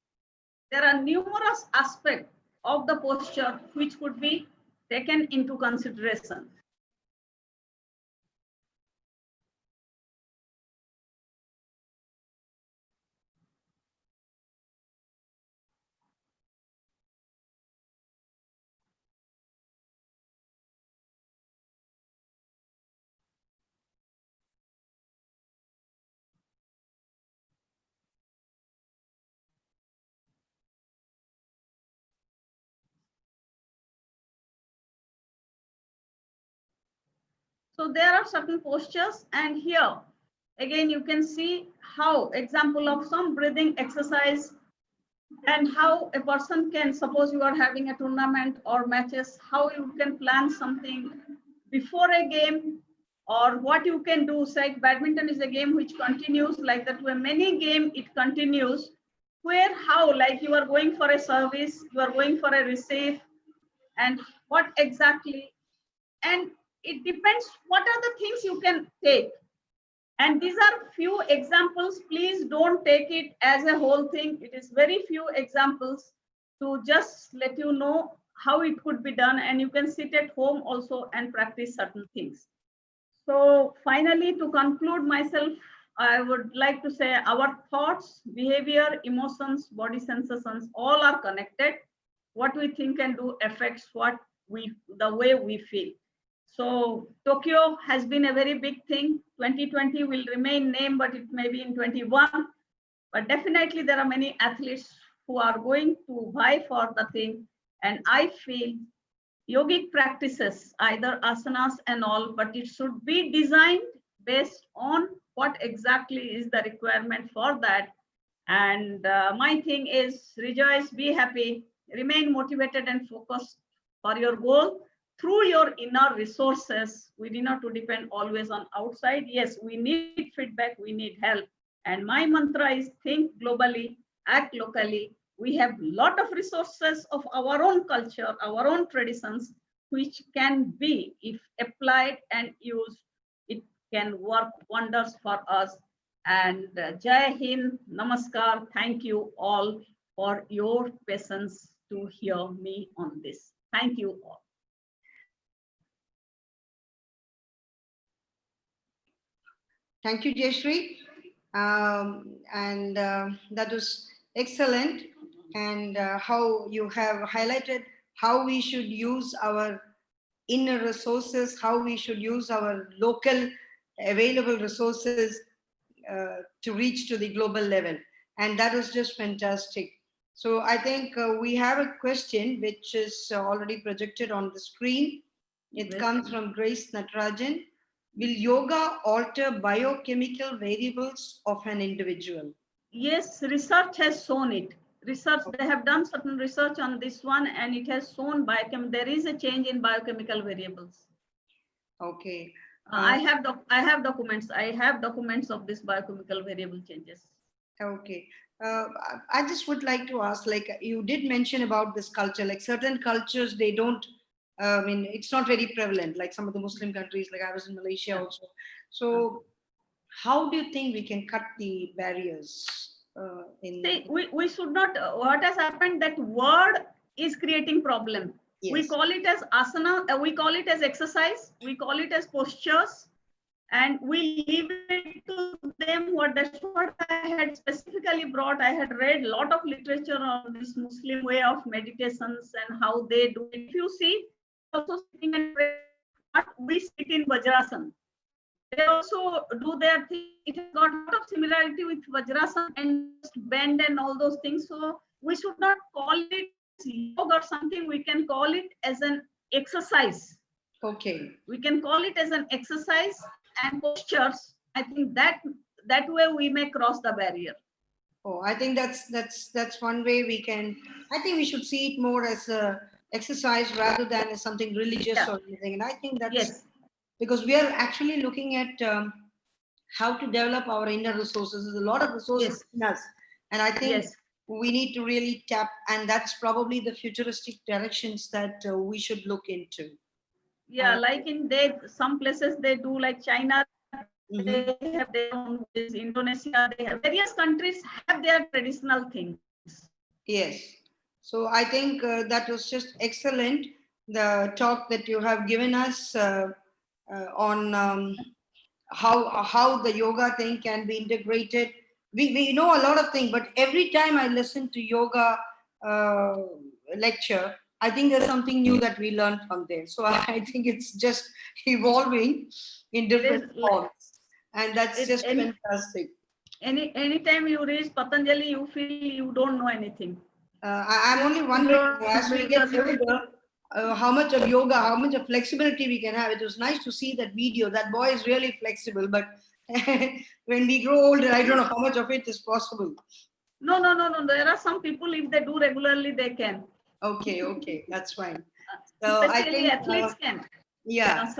there are numerous aspects of the posture which could be taken into consideration. So there are certain postures, and here again you can see how example of some breathing exercise, and how a person can, suppose you are having a tournament or matches, how you can plan something before a game, or what you can do. Say badminton is a game which continues, like that way many game it continues, where how, like you are going for a service, you are going for a receive, and what exactly, and it depends what are the things you can take. And these are few examples, please don't take it as a whole thing, it is very few examples to just let you know how it could be done, and you can sit at home also and practice certain things. So finally, to conclude myself, I would like to say our thoughts, behavior, emotions, body sensations, all are connected. What we think and do affects the way we feel. So Tokyo has been a very big thing. 2020 will remain name, but it may be in 21. But definitely there are many athletes who are going to vie for the thing. And I feel yogic practices, either asanas and all, but it should be designed based on what exactly is the requirement for that. And my thing is rejoice, be happy, remain motivated and focused for your goal through your inner resources. We do not to depend always on outside. Yes, we need feedback, we need help. And my mantra is think globally, act locally. We have a lot of resources of our own culture, our own traditions, which can be, if applied and used, it can work wonders for us. And Jai Hind, Namaskar, thank you all for your patience to hear me on this. Thank you all. Thank you, Jayashree. That was excellent. And how you have highlighted how we should use our inner resources, how we should use our local available resources to reach to the global level. And that was just fantastic. So I think we have a question which is already projected on the screen. It comes from Grace Natarajan. Will yoga alter biochemical variables of an individual? Yes, research has shown it. Research, they have done certain research on this one, and it has shown there is a change in biochemical variables. Okay. I have documents. I have documents of this biochemical variable changes. Okay. I just would like to ask, like you did mention about this culture, like certain cultures, they don't, I mean, it's not very prevalent, like some of the Muslim countries, like I was in Malaysia also. So how do you think we can cut the barriers? See, we should not, what has happened, that word is creating problem. Yes. We call it as asana, we call it as exercise, we call it as postures, and we leave it to them. That's what I had specifically brought. I had read a lot of literature on this Muslim way of meditations and how they do it. If you see, also sitting and praying, what we sit in Vajrasana. They also do their thing. It has got a lot of similarity with Vajrasana and bend and all those things. So we should not call it yoga or something. We can call it as an exercise. Okay. We can call it as an exercise and postures. I think that way we may cross the barrier. Oh, I think that's one way we can. I think we should see it more as a exercise rather than as something religious or anything. And I think that's because we are actually looking at how to develop our inner resources. There's a lot of resources in us, and I think we need to really tap. And that's probably the futuristic directions that we should look into. Yeah, like in some places they do, like China, they have their own ways. Indonesia, they have, various countries have their traditional things. Yes. So I think that was just excellent. The talk that you have given us on how the yoga thing can be integrated. We know a lot of things, but every time I listen to yoga lecture, I think there's something new that we learn from there. So I think it's just evolving in different forms, and that's just fantastic. Anytime you reach Patanjali, you feel you don't know anything. I'm only wondering, as we get older, how much of yoga, how much of flexibility we can have. It was nice to see that video. That boy is really flexible, but when we grow older, I don't know how much of it is possible. No. There are some people, if they do regularly, they can. Okay, that's fine. So especially I think athletes can. Yeah.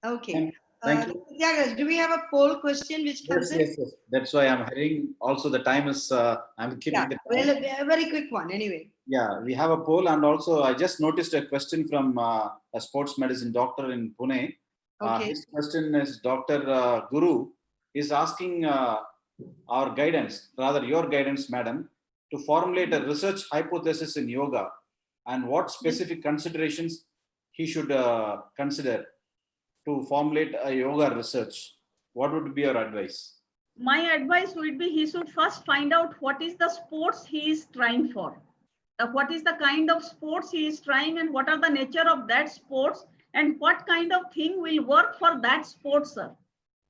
Okay. Thank you. Yeah, do we have a poll question which comes in? Yes. That's why I'm hearing. Also, the time is. I'm keeping the time. Well, a very quick one, anyway. Yeah, we have a poll, and also I just noticed a question from a sports medicine doctor in Pune. Okay. His question is Dr. Guru is asking our guidance, rather your guidance, madam, to formulate a research hypothesis in yoga, and what specific considerations he should consider to formulate a yoga research. What would be your advice? My advice would be he should first find out what is the sports he is trying for. What is the kind of sports he is trying, and what are the nature of that sports, and what kind of thing will work for that sports, sir.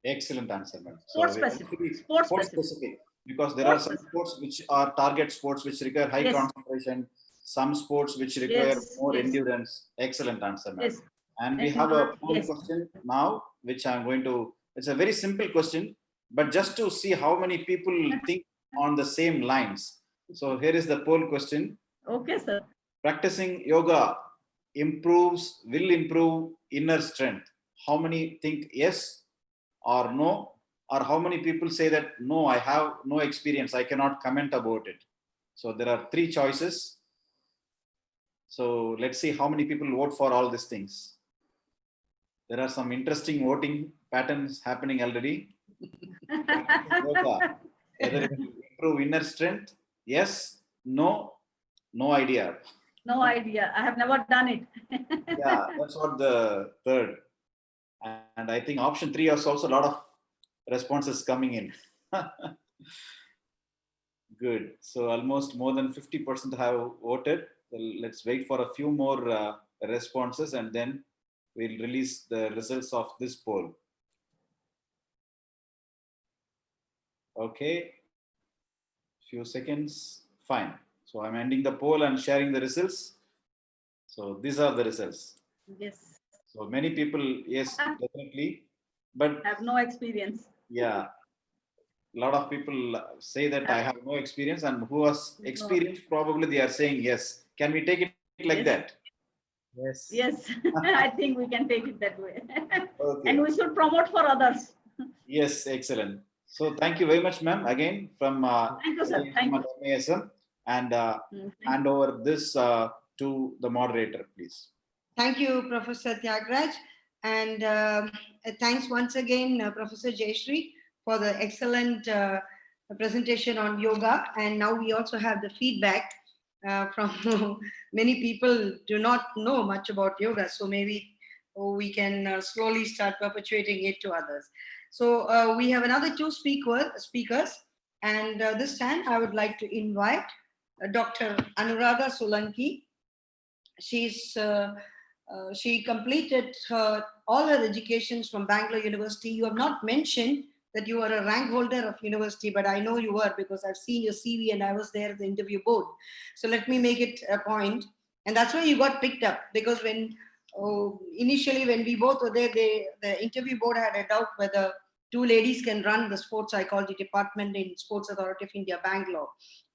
Excellent answer, ma'am. Sports specific. Because there are some sports which are target sports which require high concentration, some sports which require more endurance. Excellent answer, ma'am. And we have a poll question now, which I'm going to, it's a very simple question, but just to see how many people think on the same lines. So here is the poll question. Okay, sir. Practicing yoga will improve inner strength. How many think yes or no? Or how many people say that no, I have no experience, I cannot comment about it? So there are 3 choices. So let's see how many people vote for all these things. There are some interesting voting patterns happening already. Yoga, whether it will improve inner strength? Yes, no idea. No idea. I have never done it. Yeah, that's what the third. And I think option 3 has also a lot of responses coming in. Good. So almost more than 50% have voted. So let's wait for a few more responses, and then we'll release the results of this poll. Okay. Few seconds. Fine. So I'm ending the poll and sharing the results. So these are the results. Yes. So many people, yes, definitely. But have no experience. Yeah. A lot of people say that I have no experience, and who has experience, probably they are saying yes. Can we take it like that? Yes. I think we can take it that way. Okay. And we should promote for others. Yes, excellent. So thank you very much, ma'am, again from thank you, sir. Thank you. IASM, and hand over this to the moderator, please. Thank you, Professor Tyagraj. And thanks once again, Professor Jayashree, for the excellent a presentation on yoga, and now we also have the feedback from many people do not know much about yoga, so maybe we can slowly start perpetuating it to others. So we have another two speakers, and this time I would like to invite Dr. Anuradha Solanki. She completed all her educations from Bangalore University. You have not mentioned that you are a rank holder of university, but I know you were because I've seen your CV and I was there at the interview board. So let me make it a point. And that's why you got picked up, because when initially when we both were there, the interview board had a doubt whether two ladies can run the sports psychology department in Sports Authority of India, Bangalore.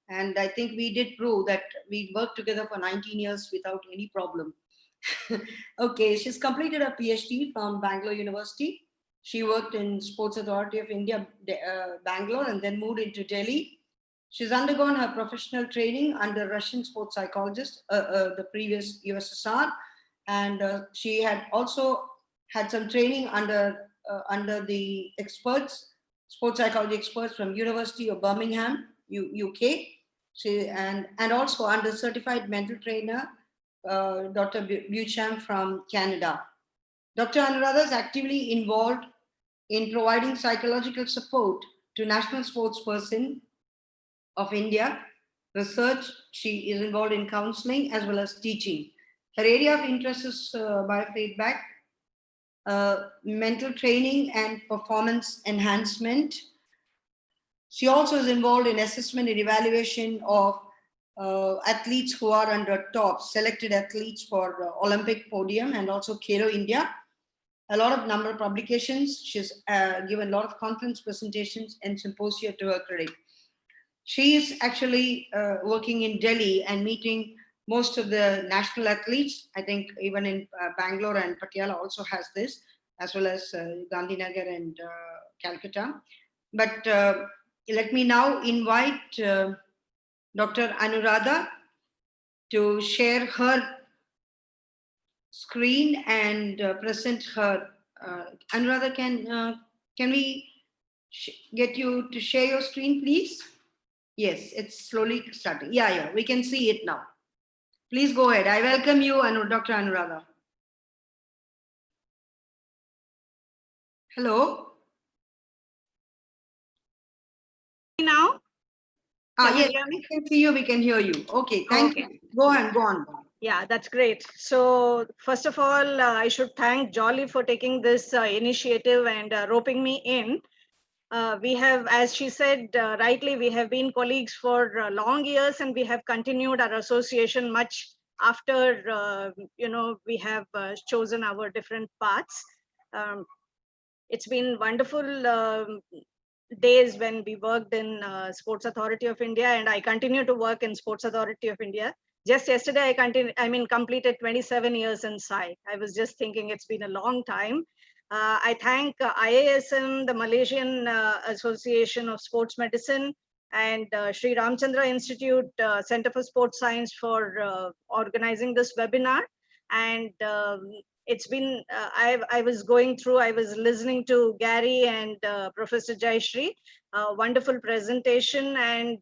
And I think we did prove that we worked together for 19 years without any problem. Okay, she's completed a PhD from Bangalore University. She worked in Sports Authority of India, Bangalore, and then moved into Delhi. She's undergone her professional training under Russian sports psychologist, the previous USSR, and she had also had some training under the experts, sports psychology experts from University of Birmingham, UK. And also under certified mental trainer Dr. Bucham from Canada. Dr. Anuradha is actively involved in providing psychological support to national sportsperson of India. Research, she is involved in counseling as well as teaching. Her area of interest is biofeedback, mental training and performance enhancement. She also is involved in assessment and evaluation of athletes who are under top selected athletes for Olympic podium and also Khelo India. A lot of number of publications. She's given a lot of conference presentations and symposia to her credit. She is actually working in Delhi and meeting most of the national athletes. I think even in Bangalore and Patiala also has this, as well as Gandhinagar and Calcutta. But let me now invite Dr. Anuradha to share her screen and present her. Anuradha, can we get you to share your screen, please? Yes, it's slowly starting. Yeah, we can see it now. Please go ahead. I welcome you, Dr. Anuradha. Hello. Now? Yes, we can see you, we can hear you. Okay, thank you. Go on. Yeah, that's great. So first of all, I should thank Jolly for taking this initiative and roping me in. We have, as she said rightly, we have been colleagues for long years, and we have continued our association much after, we have chosen our different paths. It's been wonderful days when we worked in Sports Authority of India, and I continue to work in Sports Authority of India. Just yesterday, I completed 27 years in Sai. I was just thinking it's been a long time. I thank IASM, the Malaysian Association of Sports Medicine, and Sri Ramchandra Institute Center for Sports Science for organizing this webinar. And it's been, I was listening to Gary and Professor Jayashree, wonderful presentation and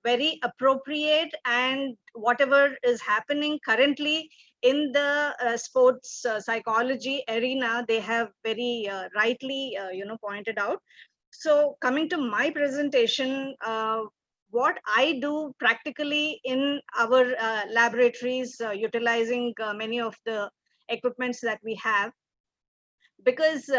very appropriate, and whatever is happening currently in the sports psychology arena, they have very rightly, pointed out. So coming to my presentation, what I do practically in our laboratories, utilizing many of the equipments that we have, because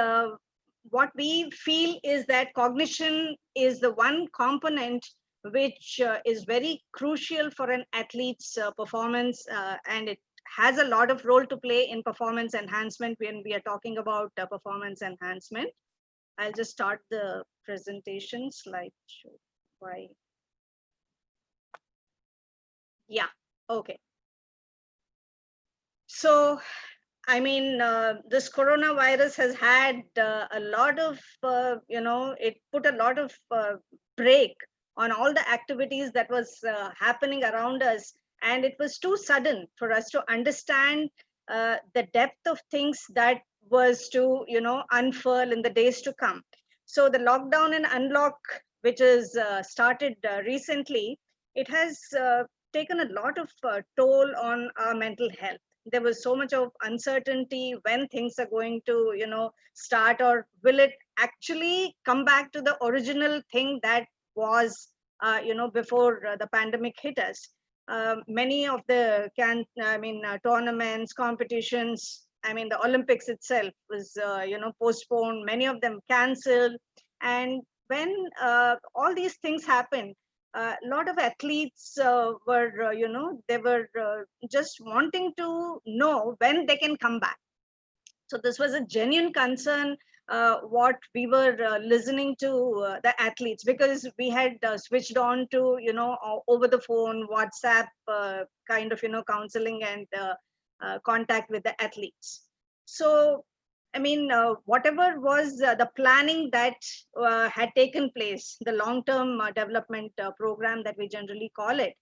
what we feel is that cognition is the one component which is very crucial for an athlete's performance, and it has a lot of role to play in performance enhancement when we are talking about performance enhancement. I'll just start the presentation slide show. Why? Yeah, okay. So, this coronavirus has had a lot of, it put a lot of break on all the activities that was happening around us. And it was too sudden for us to understand the depth of things that was to, unfurl in the days to come. So the lockdown and unlock which is started recently, it has taken a lot of toll on our mental health. There was so much of uncertainty when things are going to, start, or will it actually come back to the original thing that was, before the pandemic hit us. Many of the tournaments, competitions, the Olympics itself was, postponed, many of them canceled. And when all these things happened, a lot of athletes were, they were just wanting to know when they can come back. So this was a genuine concern, what we were listening to the athletes, because we had switched on to, over the phone, WhatsApp kind of, counseling and contact with the athletes. So, whatever was the planning that had taken place, the long-term development program that we generally call it,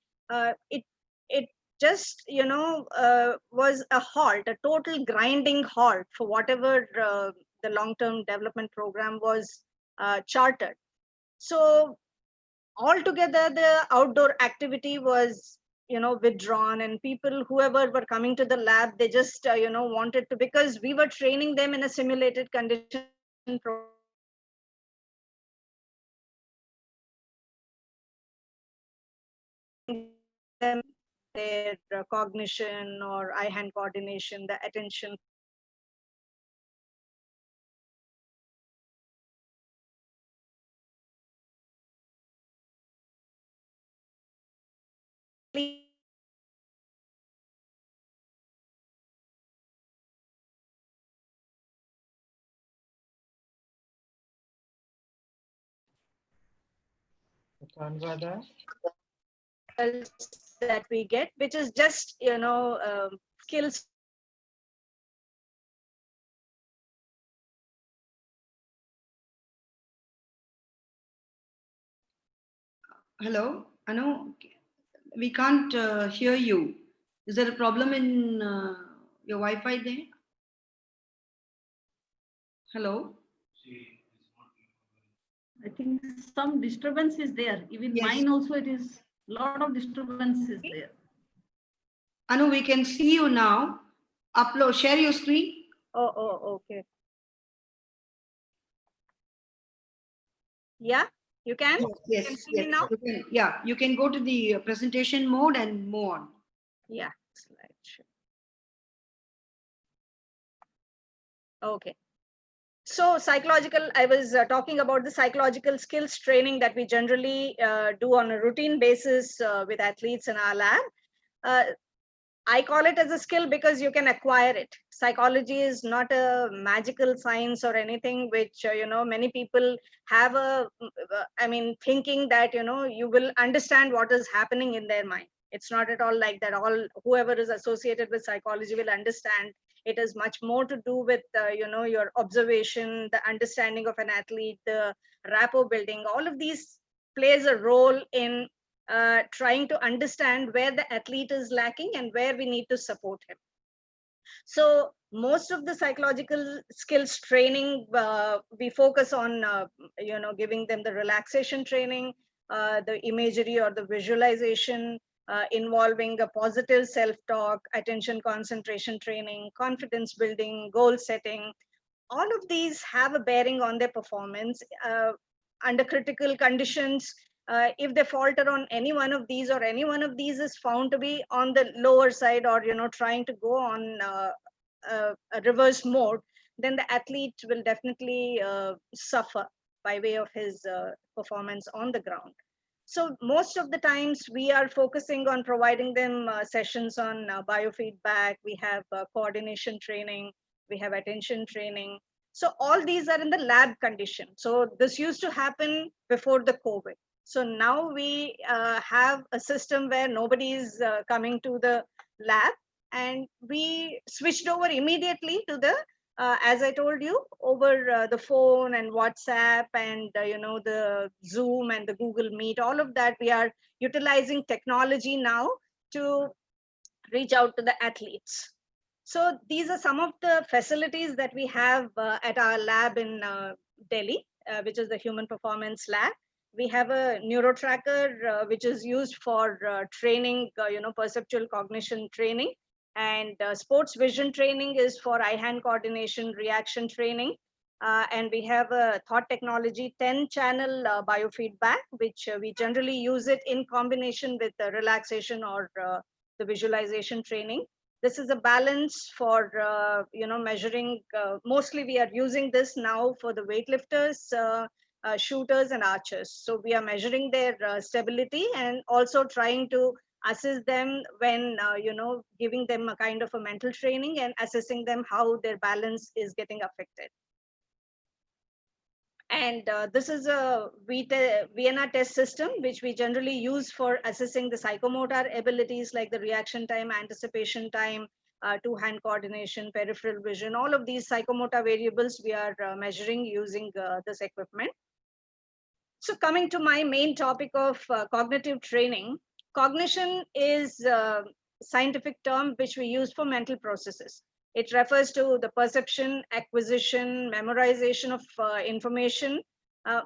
it just was a halt, a total grinding halt for whatever the long-term development program was chartered. So altogether, the outdoor activity was withdrawn, and people, whoever were coming to the lab, they just wanted to, because we were training them in a simulated condition them their cognition or eye-hand coordination, the attention. That we get, which is just skills. Hello, Anu, we can't hear you. Is there a problem in your Wi-Fi there? Hello? I think some disturbance is there. Even Yes. mine also, it is a lot of disturbance is there. Anu, we can see you now. Upload, share your screen. Oh, okay. Yeah, you can? Yes, You can see me now? You can, yeah, you can go to the presentation mode and move on. Yeah, slideshow. Okay. So psychological, I was talking about the psychological skills training that we generally do on a routine basis with athletes in our lab. I call it as a skill because you can acquire it. Psychology is not a magical science or anything which, many people have thinking that, you will understand what is happening in their mind. It's not at all like that. Whoever is associated with psychology will understand. It is much more to do with, your observation, the understanding of an athlete, the rapport building. All of these plays a role in trying to understand where the athlete is lacking and where we need to support him. So most of the psychological skills training, we focus on, giving them the relaxation training, the imagery or the visualization, involving a positive self-talk, attention concentration training, confidence building, goal setting. All of these have a bearing on their performance under critical conditions. If they falter on any one of these, or any one of these is found to be on the lower side, or trying to go on a reverse mode, then the athlete will definitely suffer by way of his performance on the ground. So most of the times we are focusing on providing them sessions on biofeedback. We have coordination training, we have attention training. So all these are in the lab condition. So this used to happen before the COVID. So now we have a system where nobody is coming to the lab, and we switched over immediately to the, as I told you, over the phone and WhatsApp and the Zoom and the Google Meet. All of that, we are utilizing technology now to reach out to the athletes. So these are some of the facilities that we have at our lab in Delhi, which is the Human Performance Lab. We have a neuro tracker, which is used for training, perceptual cognition training. And sports vision training is for eye-hand coordination, reaction training. And we have a thought technology 10-channel biofeedback, which we generally use it in combination with relaxation or the visualization training. This is a balance for measuring. Mostly we are using this now for the weightlifters, shooters, and archers. So we are measuring their stability and also trying to assist them when giving them a kind of a mental training and assessing them how their balance is getting affected. And this is a Vienna test system, which we generally use for assessing the psychomotor abilities like the reaction time, anticipation time, two-hand coordination, peripheral vision. All of these psychomotor variables we are measuring using this equipment. So coming to my main topic of cognitive training, cognition is a scientific term which we use for mental processes. It refers to the perception, acquisition, memorization of information.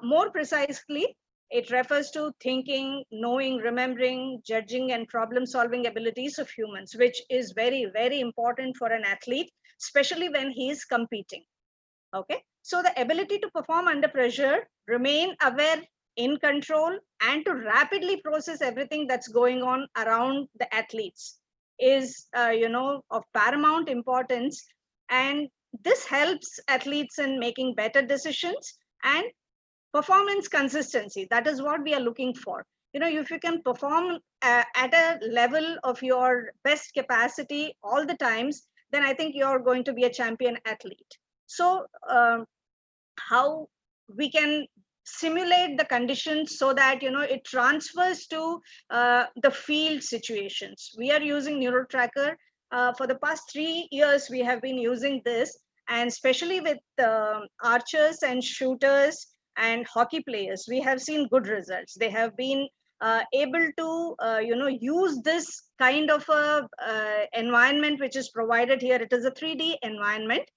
More precisely, it refers to thinking, knowing, remembering, judging, and problem-solving abilities of humans, which is very, very important for an athlete, especially when he is competing. Okay, so the ability to perform under pressure, remain aware, in control, and to rapidly process everything that's going on around the athletes is of paramount importance. And this helps athletes in making better decisions and performance consistency. That is what we are looking for. If you can perform at a level of your best capacity all the times, then I think you're going to be a champion athlete. So how we can simulate the conditions so that it transfers to the field situations. We are using NeuroTracker. For the past 3 years, we have been using this, and especially with archers and shooters and hockey players, we have seen good results. They have been able to use this kind of a environment which is provided here. It is a 3D environment,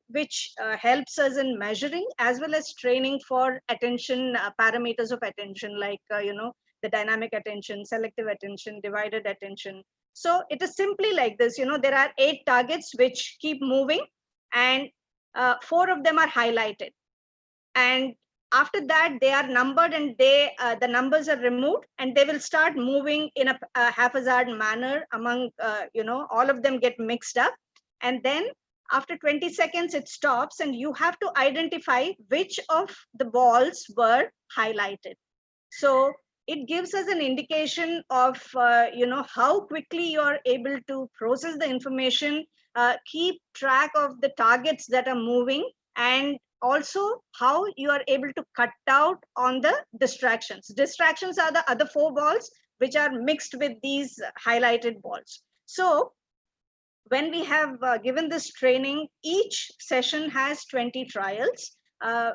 which helps us in measuring as well as training for attention, parameters of attention, like the dynamic attention, selective attention, divided attention. So it is simply like this. There are 8 targets which keep moving, and 4 of them are highlighted, and after that they are numbered, and the numbers are removed, and they will start moving in a haphazard manner among all of them get mixed up, and then after 20 seconds it stops, and you have to identify which of the balls were highlighted. So it gives us an indication of how quickly you're able to process the information, keep track of the targets that are moving, and also how you are able to cut out on the distractions. Distractions are the other 4 balls which are mixed with these highlighted balls. So when we have given this training, each session has 20 trials,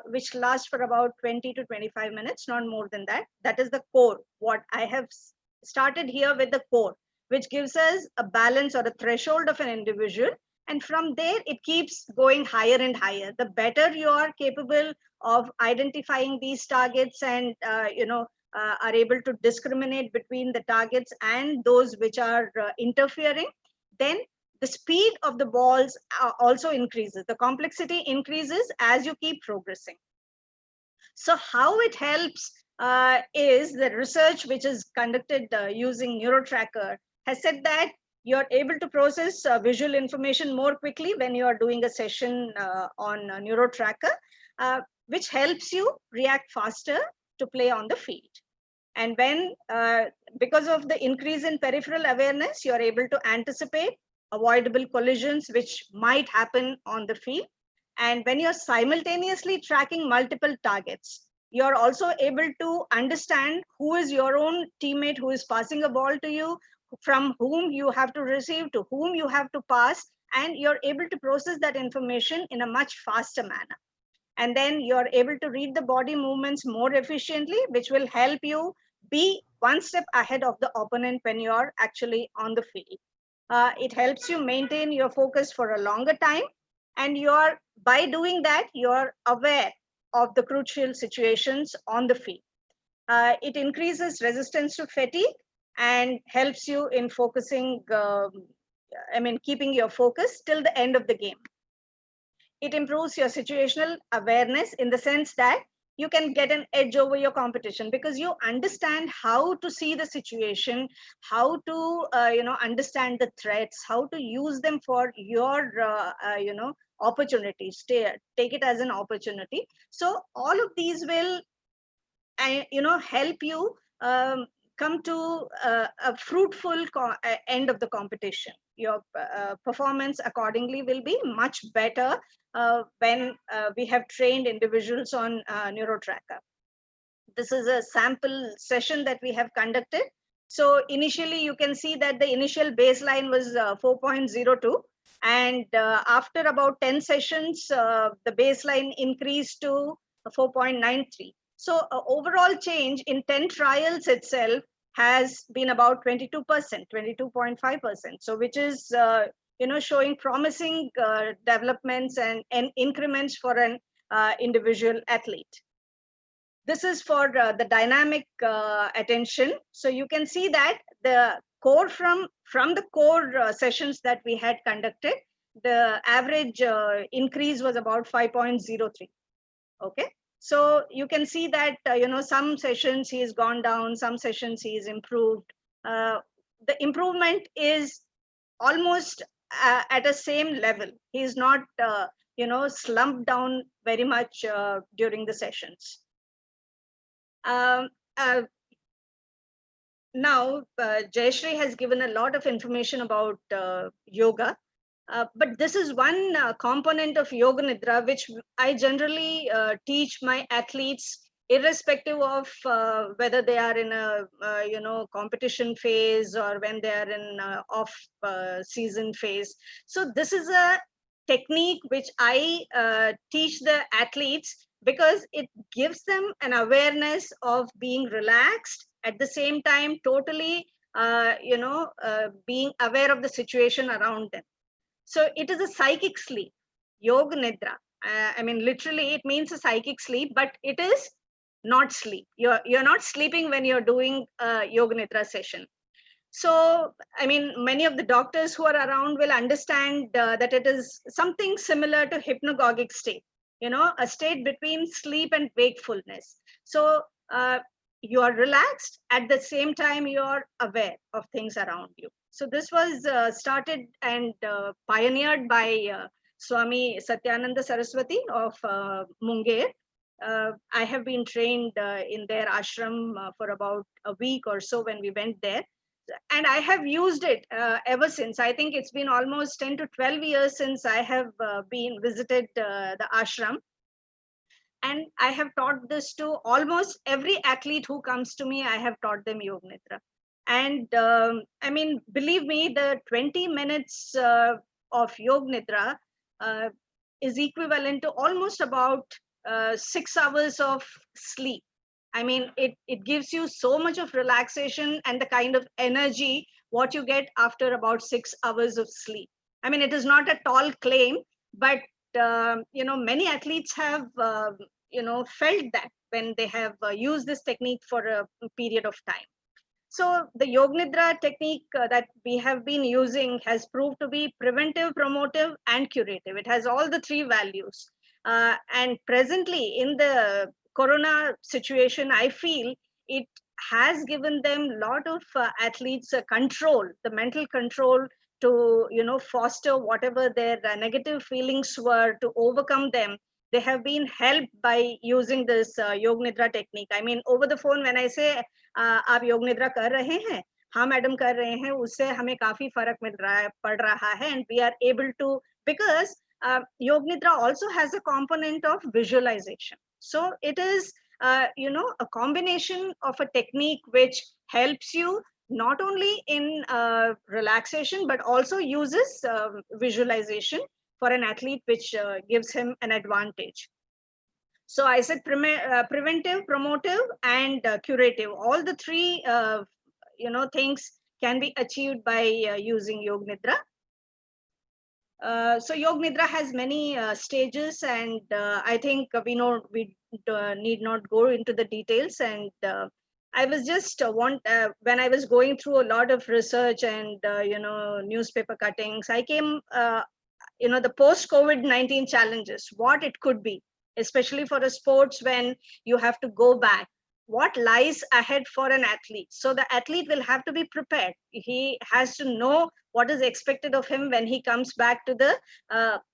which last for about 20 to 25 minutes, not more than that. That is the core. What I have started here with the core, which gives us a balance or a threshold of an individual. And from there, it keeps going higher and higher. The better you are capable of identifying these targets and, are able to discriminate between the targets and those which are interfering, then the speed of the balls also increases. The complexity increases as you keep progressing. So how it helps is the research which is conducted using NeuroTracker has said that you're able to process visual information more quickly when you are doing a session on NeuroTracker, which helps you react faster to play on the field. And when, because of the increase in peripheral awareness, you're able to anticipate avoidable collisions which might happen on the field. And when you're simultaneously tracking multiple targets, you're also able to understand who is your own teammate who is passing a ball to you, from whom you have to receive, to whom you have to pass, and you're able to process that information in a much faster manner. And then you're able to read the body movements more efficiently, which will help you be one step ahead of the opponent when you're actually on the field. It helps you maintain your focus for a longer time, and by doing that, you're aware of the crucial situations on the field. It increases resistance to fatigue and helps you in focusing, keeping your focus till the end of the game. It improves your situational awareness in the sense that you can get an edge over your competition because you understand how to see the situation, how to understand the threats, how to use them for your opportunities. Take it as an opportunity. So all of these will help you come to a fruitful end of the competition. Your performance accordingly will be much better when we have trained individuals on NeuroTracker. This is a sample session that we have conducted. So initially you can see that the initial baseline was 4.02, and after about 10 sessions the baseline increased to 4.93. So overall change in 10 trials itself has been about 22%, 22.5%. So which is showing promising developments and increments for an individual athlete. This is for the dynamic attention. So you can see that the core from the core sessions that we had conducted, the average increase was about 5.03. Okay. So you can see that, some sessions he has gone down, some sessions he is improved. The improvement is almost at a same level. He is not, slumped down very much during the sessions. Now, Jayashree has given a lot of information about yoga, but this is one component of Yoga Nidra, which I generally teach my athletes, irrespective of whether they are in a competition phase or when they are in off season phase. So this is a technique which I teach the athletes because it gives them an awareness of being relaxed, at the same time totally being aware of the situation around them. So it is a psychic sleep, Yoga Nidra. Literally it means a psychic sleep, but it is not sleep. You're not sleeping when you're doing a Yoga Nidra session. So, many of the doctors who are around will understand that it is something similar to hypnagogic state, a state between sleep and wakefulness. So you are relaxed, at the same time you are aware of things around you. So this was started and pioneered by Swami Satyananda Saraswati of Munger. I have been trained in their ashram for about a week or so when we went there. And I have used it ever since. I think it's been almost 10 to 12 years since I have been visited the ashram. And I have taught this to almost every athlete who comes to me. I have taught them Yoga Nidra. And believe me, the 20 minutes of Yoga Nidra is equivalent to almost about 6 hours of sleep. It gives you so much of relaxation and the kind of energy what you get after about 6 hours of sleep. It is not a tall claim, but many athletes have felt that when they have used this technique for a period of time. So the Yoga Nidra technique that we have been using has proved to be preventive, promotive, and curative. It has all the three values. And presently in the Corona situation, I feel it has given them a lot of athletes control, the mental control to foster whatever their negative feelings were, to overcome them. They have been helped by using this Yoga Nidra technique. Over the phone, when I say आप योग निद्रा कर रहे हैं, हाँ madam कर रहे हैं, उससे हमें काफी फर्क पड़ रहा है, and we are able to, because Yoga Nidra also has a component of visualization. So it is a combination of a technique which helps you not only in relaxation but also uses visualization for an athlete, which gives him an advantage. So I said preventive, promotive, and curative. All the three, things can be achieved by using Yoga Nidra. So Yog Nidra has many stages, and I think we know we need not go into the details. And I was just when I was going through a lot of research and newspaper cuttings, I came the post COVID-19 challenges, what it could be, especially for a sports when you have to go back. What lies ahead for an athlete? So the athlete will have to be prepared. He has to know what is expected of him when he comes back to the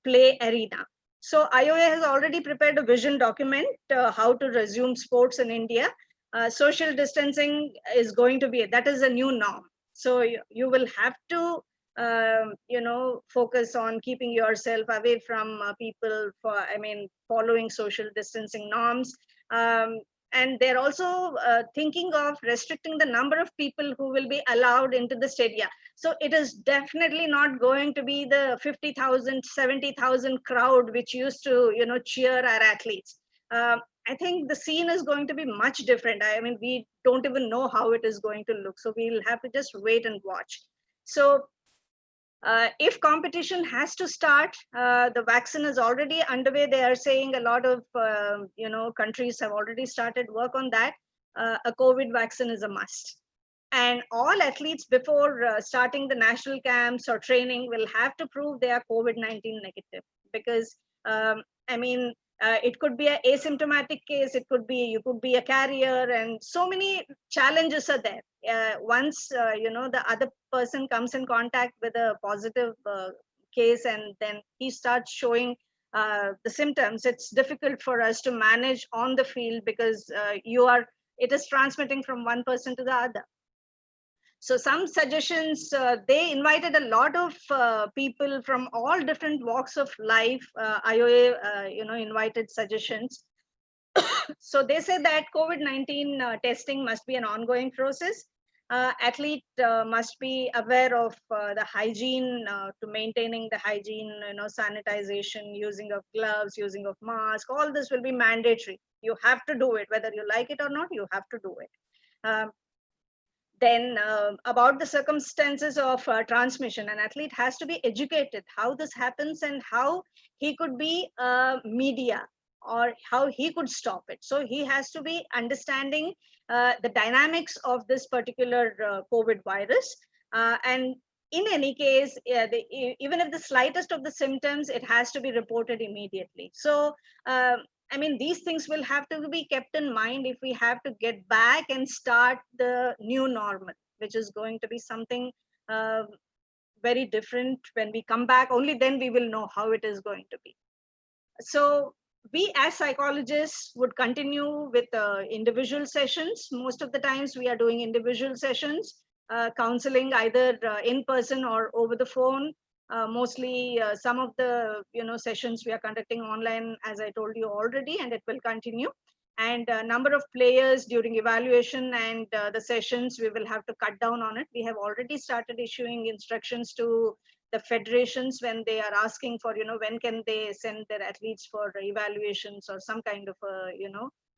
play arena. So IOA has already prepared a vision document, how to resume sports in India. Social distancing is going to be, that is a new norm. So you will have to focus on keeping yourself away from people following social distancing norms. And they're also thinking of restricting the number of people who will be allowed into the stadia. So it is definitely not going to be the 50,000, 70,000 crowd which used to, cheer our athletes. I think the scene is going to be much different. I mean, we don't even know how it is going to look. So we'll have to just wait and watch. So if competition has to start, the vaccine is already underway. They are saying a lot of countries have already started work on that. A COVID vaccine is a must, and all athletes before starting the national camps or training will have to prove they are COVID-19 negative, because it could be an asymptomatic case. It could be you could be a carrier, and so many challenges are there. Once the other person comes in contact with a positive case, and then he starts showing the symptoms, it's difficult for us to manage on the field, because it is transmitting from one person to the other. So some suggestions, they invited a lot of people from all different walks of life. IOA invited suggestions. So they said that COVID-19 testing must be an ongoing process. Athlete must be aware of the hygiene, to maintaining the hygiene, sanitization, using of gloves, using of mask. All this will be mandatory. You have to do it, whether you like it or not. You have to do it. Then about the circumstances of transmission, an athlete has to be educated how this happens and how he could be media, or how he could stop it. So he has to be understanding the dynamics of this particular COVID virus. And in any case, even if the slightest of the symptoms, it has to be reported immediately. So these things will have to be kept in mind if we have to get back and start the new normal, which is going to be something very different. When we come back, only then we will know how it is going to be. So we as psychologists would continue with individual sessions. Most of the times we are doing individual sessions, counseling either in person or over the phone. Mostly some of the sessions we are conducting online, as I told you already, and it will continue. And number of players during evaluation and the sessions, we will have to cut down on it. We have already started issuing instructions to the federations when they are asking for, when can they send their athletes for evaluations or some kind of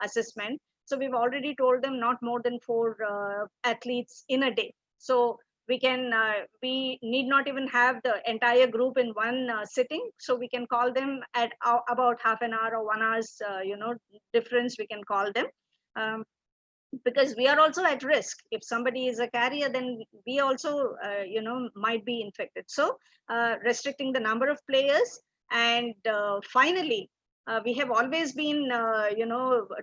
assessment. So we've already told them not more than 4 athletes in a day. So we need not even have the entire group in one sitting. So we can call them at about half an hour or 1 hour's difference. We can call them. Because we are also at risk. If somebody is a carrier, then we also might be infected. So restricting the number of players. And finally, we have always been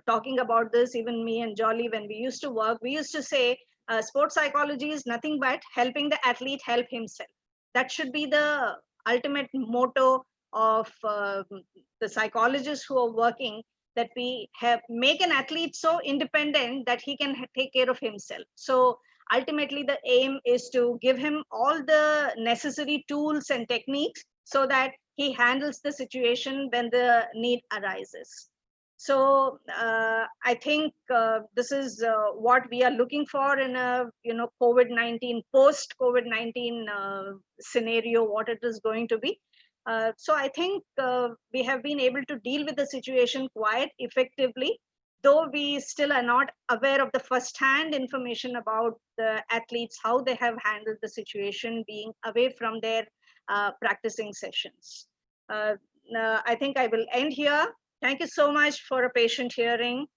talking about this. Even me and Jolly, when we used to work, we used to say sports psychology is nothing but helping the athlete help himself. That should be the ultimate motto of the psychologists who are working, that we have make an athlete so independent that he can take care of himself. So ultimately the aim is to give him all the necessary tools and techniques so that he handles the situation when the need arises. So I think this is what we are looking for in a COVID-19, post COVID-19 scenario, what it is going to be. So I think we have been able to deal with the situation quite effectively, though we still are not aware of the first-hand information about the athletes, how they have handled the situation, being away from their practicing sessions. I think I will end here. Thank you so much for a patient hearing.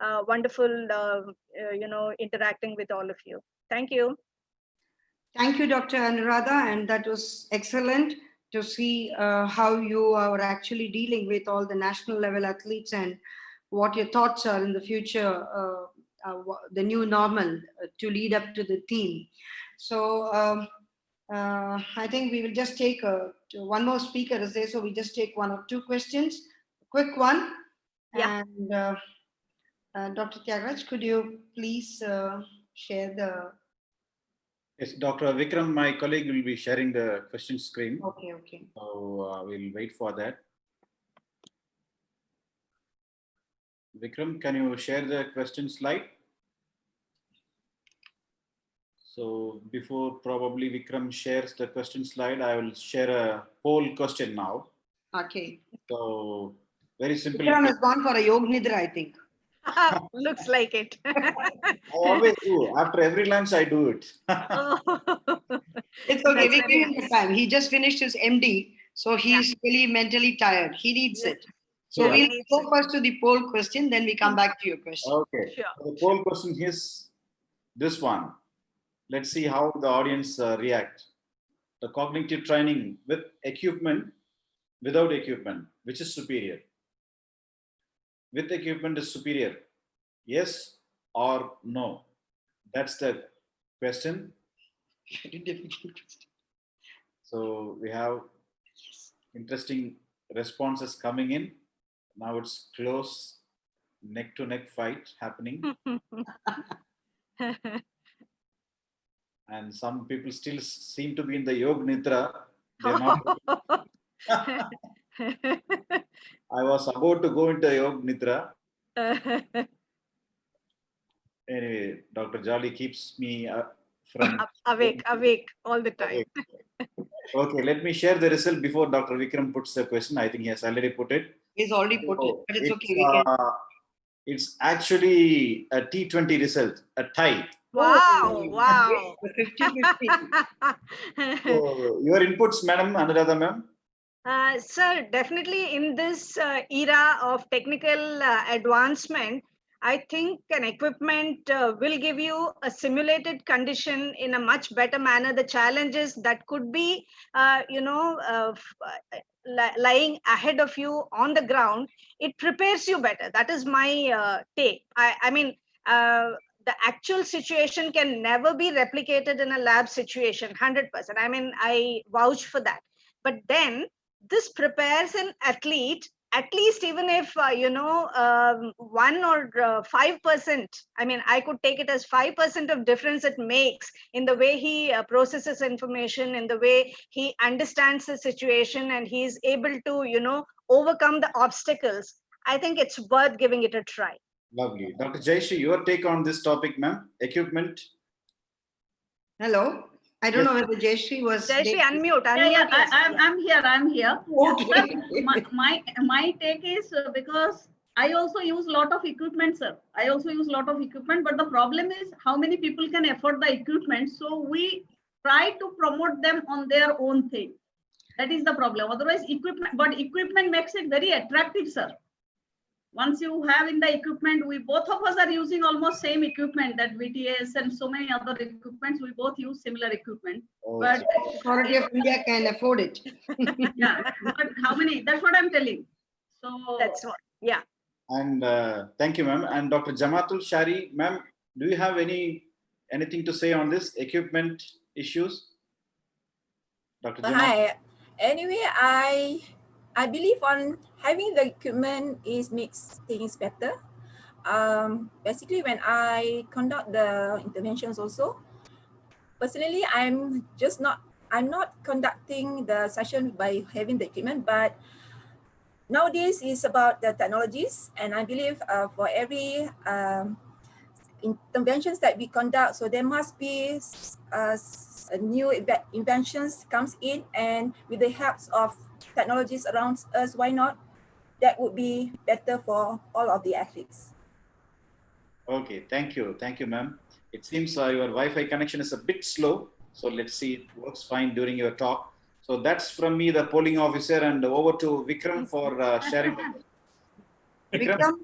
Wonderful, interacting with all of you. Thank you. Thank you, Dr. Anuradha, and that was excellent to see how you are actually dealing with all the national level athletes and what your thoughts are in the future, the new normal to lead up to the theme. So I think we will just take one more speaker is there, so we just take one or two questions, quick one. Yeah. And Dr. Tyagaraja, could you please share the... Yes, Dr. Vikram, my colleague, will be sharing the question screen. Okay. So we'll wait for that. Vikram, can you share the question slide? So before probably Vikram shares the question slide, I will share a poll question now. Okay. So very simple. Vikram has gone for a Yog Nidra, I think. Looks like it. I always do. After every lunch, I do it. It's okay. We give him the time. He just finished his MD, so he's really mentally tired. He needs it. So Yeah. we'll go first to the poll question, then we come back to your question. Okay. Sure. So the poll question is this one. Let's see how the audience react. The cognitive training with equipment, without equipment, which is superior? With equipment is superior. Yes or no? That's the question. Very difficult question. So we have interesting responses coming in. Now it's close, neck to neck fight happening. And some people still seem to be in the Yog Nidra. They're not. I was about to go into Yog Nidra. Anyway, Dr. Jolly keeps me from awake all the time. Okay, let me share the result before Dr. Vikram puts the question. I think he has already put it. He's already put it, but it's okay. We can. It's actually a T20 result, a tie. Wow. 50-50. So, your inputs, Madam Anuradha ma'am? Sir, definitely in this era of technical advancement, I think an equipment will give you a simulated condition in a much better manner. The challenges that could be, lying ahead of you on the ground, it prepares you better. That is my take. I mean, the actual situation can never be replicated in a lab situation, 100%. I mean, I vouch for that. But then this prepares an athlete, at least even if 1 or 5%, I mean, I could take it as 5% of difference it makes in the way he processes information, in the way he understands the situation, and he's able to overcome the obstacles. I think it's worth giving it a try. Lovely. Dr. Jayashree, your take on this topic, ma'am? Equipment. Hello. I don't know whether Jayashree was. Jayashree, unmute. I'm here. Okay. My take is because I also use a lot of equipment, sir. I also use a lot of equipment, but the problem is how many people can afford the equipment. So we try to promote them on their own thing. That is the problem. Otherwise, equipment makes it very attractive, sir. Once you have in the equipment, we both of us are using almost same equipment, that VTS and so many other equipments. We both use similar equipment. Oh, but Authority of India can afford it. Yeah, but how many? That's what I'm telling. So that's what. Yeah. And thank you, ma'am. And Dr. Jamatul Shahri, ma'am, do you have anything to say on this equipment issues? Dr. Jamatul. Hi. Anyway, I believe on having the equipment makes things better. Basically, when I conduct the interventions also, personally, I'm not conducting the session by having the equipment, but nowadays it's about the technologies, and I believe for every interventions that we conduct, so there must be a new inventions comes in, and with the help of technologies around us, why not? That would be better for all of the athletes. Okay, thank you, ma'am. It seems your Wi-Fi connection is a bit slow, so let's see it works fine during your talk. So that's from me, the polling officer, and over to Vikram for sharing. Vikram?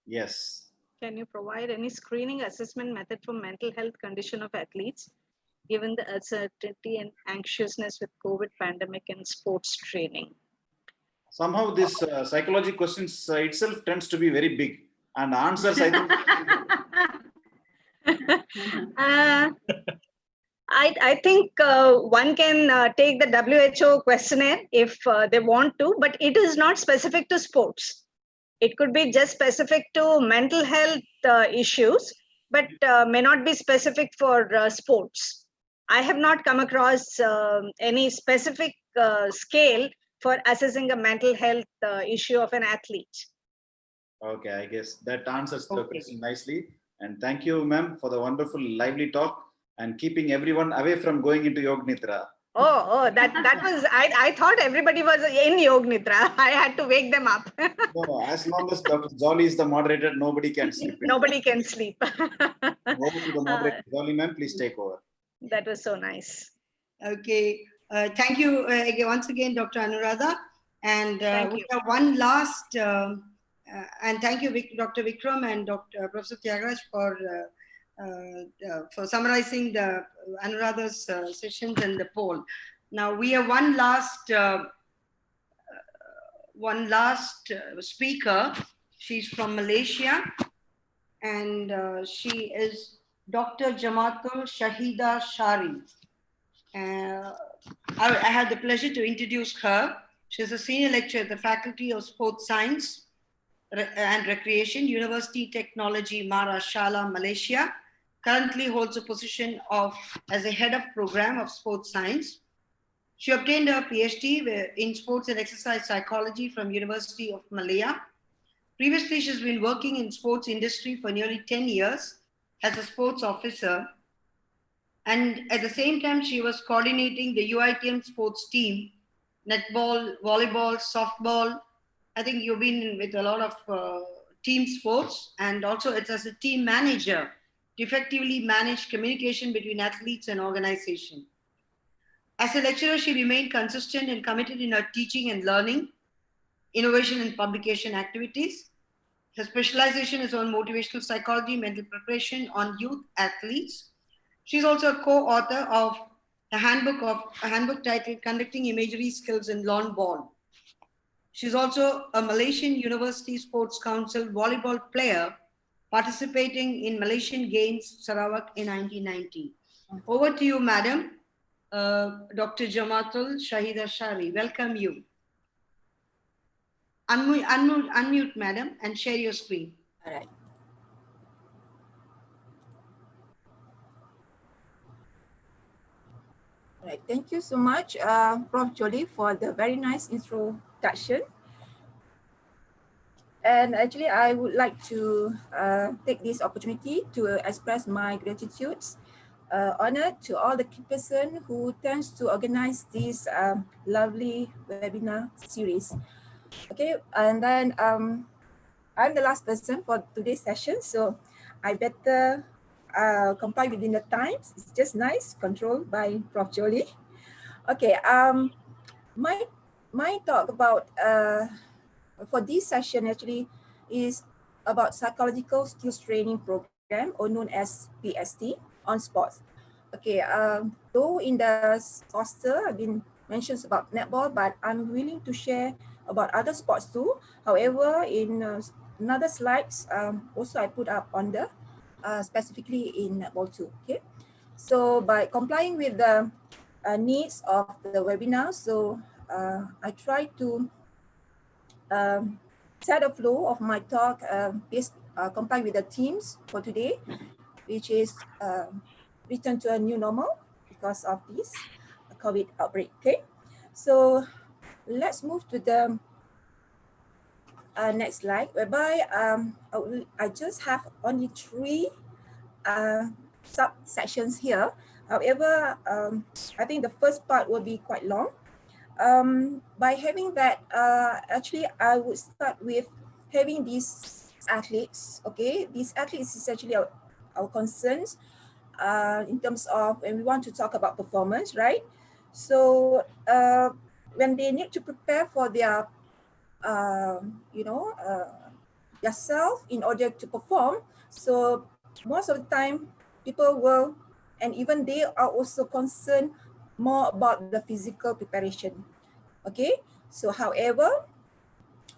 Yes. Can you provide any screening assessment method for mental health condition of athletes, given the uncertainty and anxiousness with COVID pandemic and sports training? Somehow this psychology questions itself tends to be very big, and answers, I think. I think one can take the WHO questionnaire if they want to, but it is not specific to sports. It could be just specific to mental health issues, but may not be specific for sports. I have not come across any specific scale for assessing a mental health issue of an athlete. Okay, I guess that answers the question nicely. And thank you, ma'am, for the wonderful, lively talk and keeping everyone away from going into Yog Nidra. That was, I thought everybody was in Yog Nidra. I had to wake them up. No, as long as Dr. Jolly is the moderator, nobody can sleep. Nobody can sleep. Over to the moderator. Jolly, ma'am, please take over. That was so nice. Okay. Thank you once again, Dr. Anuradha. And we have one last, and thank you, Dr. Vikram and Dr. Professor Tyagaraja for summarizing the Anuradha's sessions and the poll. Now we have one last speaker. She's from Malaysia, and she is Dr. Jamaat Shahida Shahri. I had the pleasure to introduce her. She's a senior lecturer at the Faculty of Sports Science and Recreation, University Technology Marashala, Malaysia. Currently holds a position as a head of program of sports science. She obtained her PhD in sports and exercise psychology from University of Malaya. Previously, she's been working in sports industry for nearly 10 years as a sports officer. And at the same time, she was coordinating the UITM sports team, netball, volleyball, softball. I think you've been with a lot of team sports, and also it's as a team manager to effectively manage communication between athletes and organization. As a lecturer, she remained consistent and committed in her teaching and learning, innovation and publication activities. Her specialization is on motivational psychology, mental preparation on youth athletes. She's also a co-author of a handbook titled Conducting Imagery Skills in Lawn Ball. She's also a Malaysian University Sports Council volleyball player participating in Malaysian Games Sarawak in 1990. Over to you, Madam. Dr. Jamatul Shahida Shahri, welcome you. Unmute, Madam, and share your screen. All right. All right, thank you so much, Prof. Jolie, for the very nice introduction. And actually, I would like to take this opportunity to express my gratitude, honor to all the key person who tends to organize this lovely webinar series. Okay, and then I'm the last person for today's session, so I better comply within the times. It's just nice, controlled by Prof. Jolie. Okay, my talk about for this session actually is about psychological skills training program, or known as PST, on sports. Okay, though in the poster I've been mentions about netball, but I'm willing to share about other sports too. However, in another slides, also I put up on the specifically in netball too. Okay, so by complying with the needs of the webinar, so I try to set a flow of my talk comply with the themes for today, which is return to a new normal because of this COVID outbreak. Okay, so let's move to the next slide, whereby I just have only 3 subsections here. However, I think the first part will be quite long. By having that, actually, I would start with having these athletes. Okay, these athletes is actually our concerns. in terms of when we want to talk about performance, right? So when they need to prepare for their, their self in order to perform, so most of the time people will, and even they are also concerned more about the physical preparation. Okay, so however,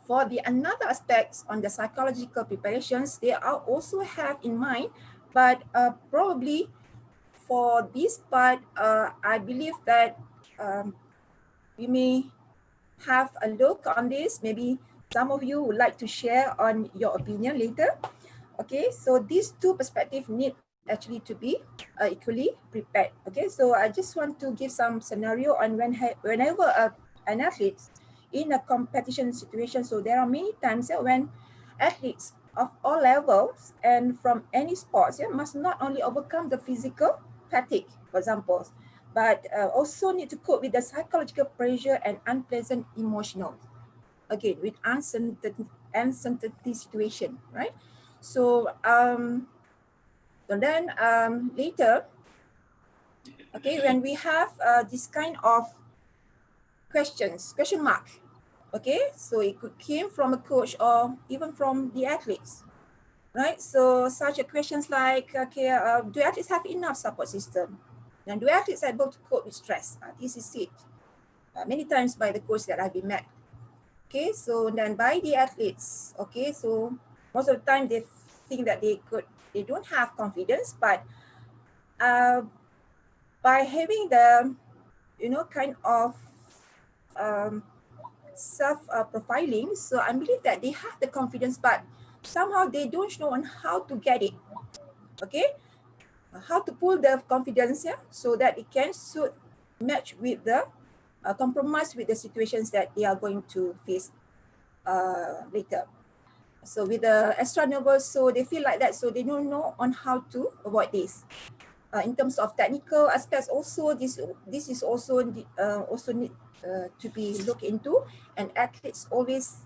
for the another aspects on the psychological preparations, they are also have in mind, but probably for this part, I believe that we may have a look on this. Maybe some of you would like to share on your opinion later. Okay, so these two perspectives need actually to be equally prepared. Okay, so I just want to give some scenario on whenever an athlete in a competition situation. So there are many times when athletes of all levels and from any sports must not only overcome the physical fatigue, for example, but also need to cope with the psychological pressure and unpleasant emotional, again with uncertainty situation, right? So and then later, okay, when we have this kind of question mark, okay, so it could came from a coach or even from the athletes, right? So such a questions like, okay, do athletes have enough support system? And do athletes able to cope with stress? This is it. Many times by the coach that I've been met. Okay, so then by the athletes, okay, so most of the time they think that they don't have confidence, but by having the, kind of self-profiling, so I believe that they have the confidence, but somehow they don't know on how to get it, okay? How to pull the confidence, so that it can match with the compromise with the situations that they are going to face later. So with the extra nervous, so they feel like that, so they don't know on how to avoid this. In terms of technical aspects, also this is also need to be looked into, and athletes always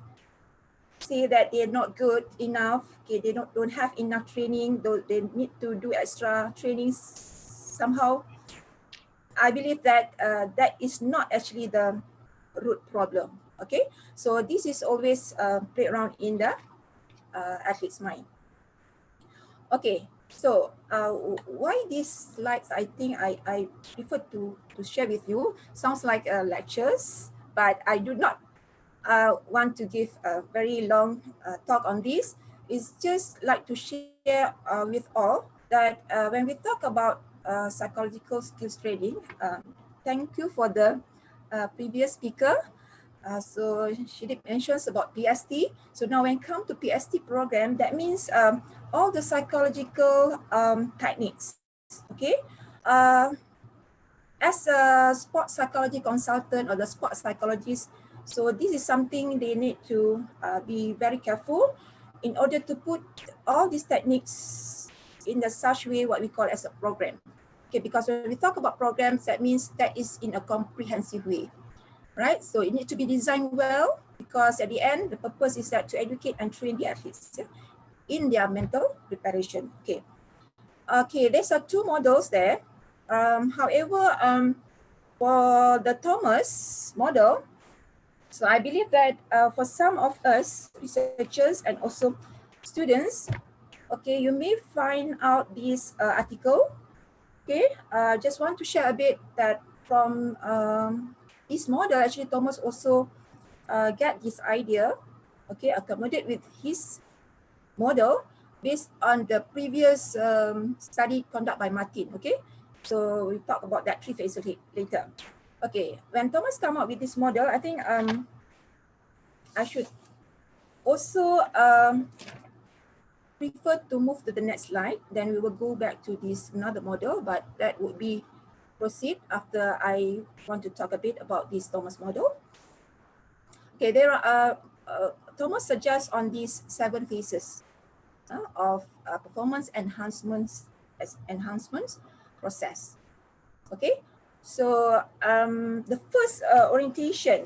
say that they're not good enough. Okay, they don't have enough training. They need to do extra trainings somehow. I believe that that is not actually the root problem. Okay, so this is always played around in the athlete's mind. Okay, so why these slides? I think I prefer to share with you. Sounds like lectures, but I do not want to give a very long talk on this. It's just like to share with all that when we talk about psychological skills training, thank you for the previous speaker. So she did mentions about PST. So now when come to PST program, that means all the psychological techniques, okay? As a sports psychology consultant or the sports psychologist, so this is something they need to be very careful in order to put all these techniques in the such way what we call as a program. Okay, because when we talk about programs, that means that is in a comprehensive way, right? So it needs to be designed well, because at the end, the purpose is that to educate and train the athletes in their mental preparation. Okay, okay, there's two models there. However, for the Thomas model, so I believe that for some of us researchers and also students, okay, you may find out this article. Okay, just want to share a bit that from this model, actually Thomas also get this idea, okay, accommodate with his model based on the previous study conducted by Martin, okay? So we talk about that 3 phases later. Okay, when Thomas come up with this model, I think I should also prefer to move to the next slide. Then we will go back to this another model, but that would be proceed after I want to talk a bit about this Thomas model. Okay, there are Thomas suggests on these 7 phases of performance enhancements process. Okay, so the first orientation,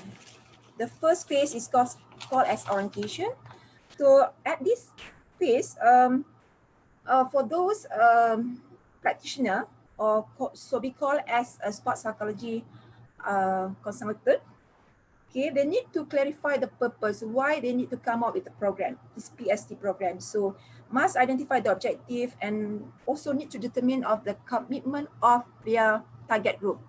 the first phase is called as orientation. So at this phase, for those practitioner, or so be called as a sports psychology consultant, okay, they need to clarify the purpose, why they need to come up with the program, this PST program. So must identify the objective and also need to determine of the commitment of their target group,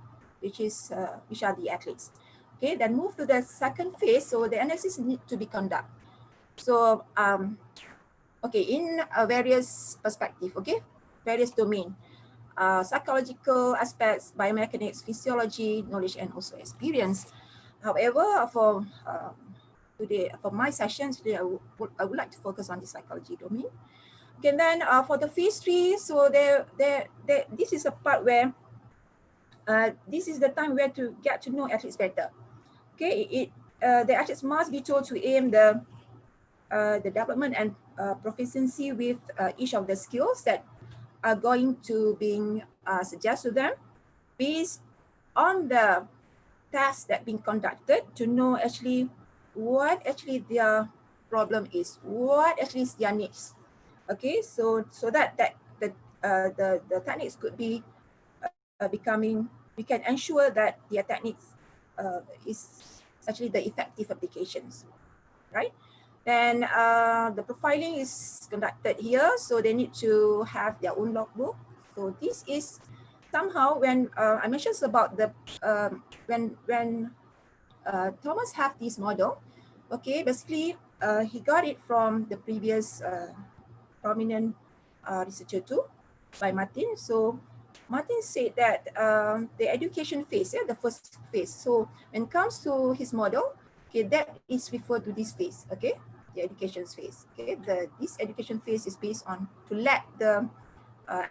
which are the athletes. Okay, then move to the second phase. So the analysis need to be conducted. So okay, in various perspective, okay, various domain, psychological aspects, biomechanics, physiology, knowledge, and also experience. However, for today, for my session today, I would like to focus on the psychology domain. Okay, then for the phase 3, so this is a part where this is the time where to get to know athletes better. Okay, the athletes must be told to aim the development and proficiency with each of the skills that are going to being suggested to them based on the tasks that being conducted, to know actually what actually their problem is, what actually is their needs. Okay, so that the techniques could be becoming, we can ensure that their techniques is actually the effective applications, right? Then the profiling is conducted here, so they need to have their own logbook. So this is somehow when I mentioned about the when Thomas have this model. Okay, basically he got it from the previous prominent researcher too, by Martin. So Martin said that the education phase, the first phase. So when it comes to his model, okay, that is referred to this phase, okay, the education phase. Okay, this education phase is based on to let the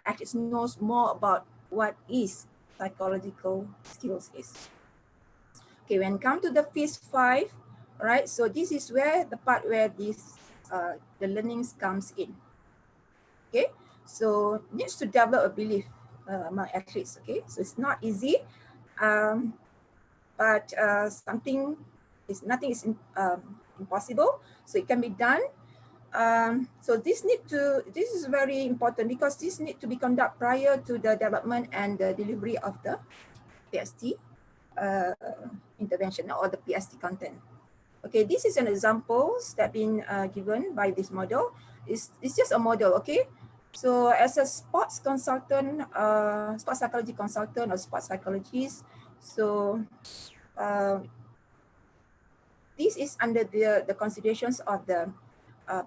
athletes knows more about what is psychological skills is. Okay, when come to the phase 5, right? So this is where the part where this the learnings comes in. Okay, so needs to develop a belief among athletes. Okay, so it's not easy, but nothing is impossible. So it can be done. So this is very important because this need to be conducted prior to the development and the delivery of the PST intervention or the PST content. Okay, this is an examples that been given by this model. It's just a model, okay? So as a sports consultant, sports psychology consultant or sports psychologist, so this is under the considerations of the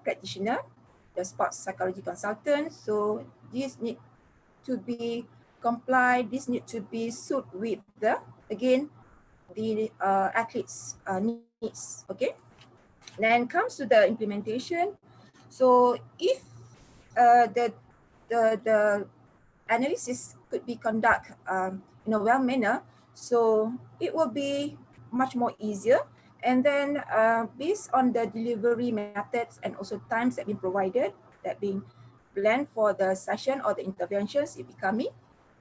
practitioner, the sports psychology consultant. So this need to be complied, this need to be suit with the, again, the athletes' needs, okay? Then comes to the implementation. So if the analysis could be conducted in a well manner, so it will be much more easier. And then based on the delivery methods and also times that been provided, that being planned for the session or the interventions, it becoming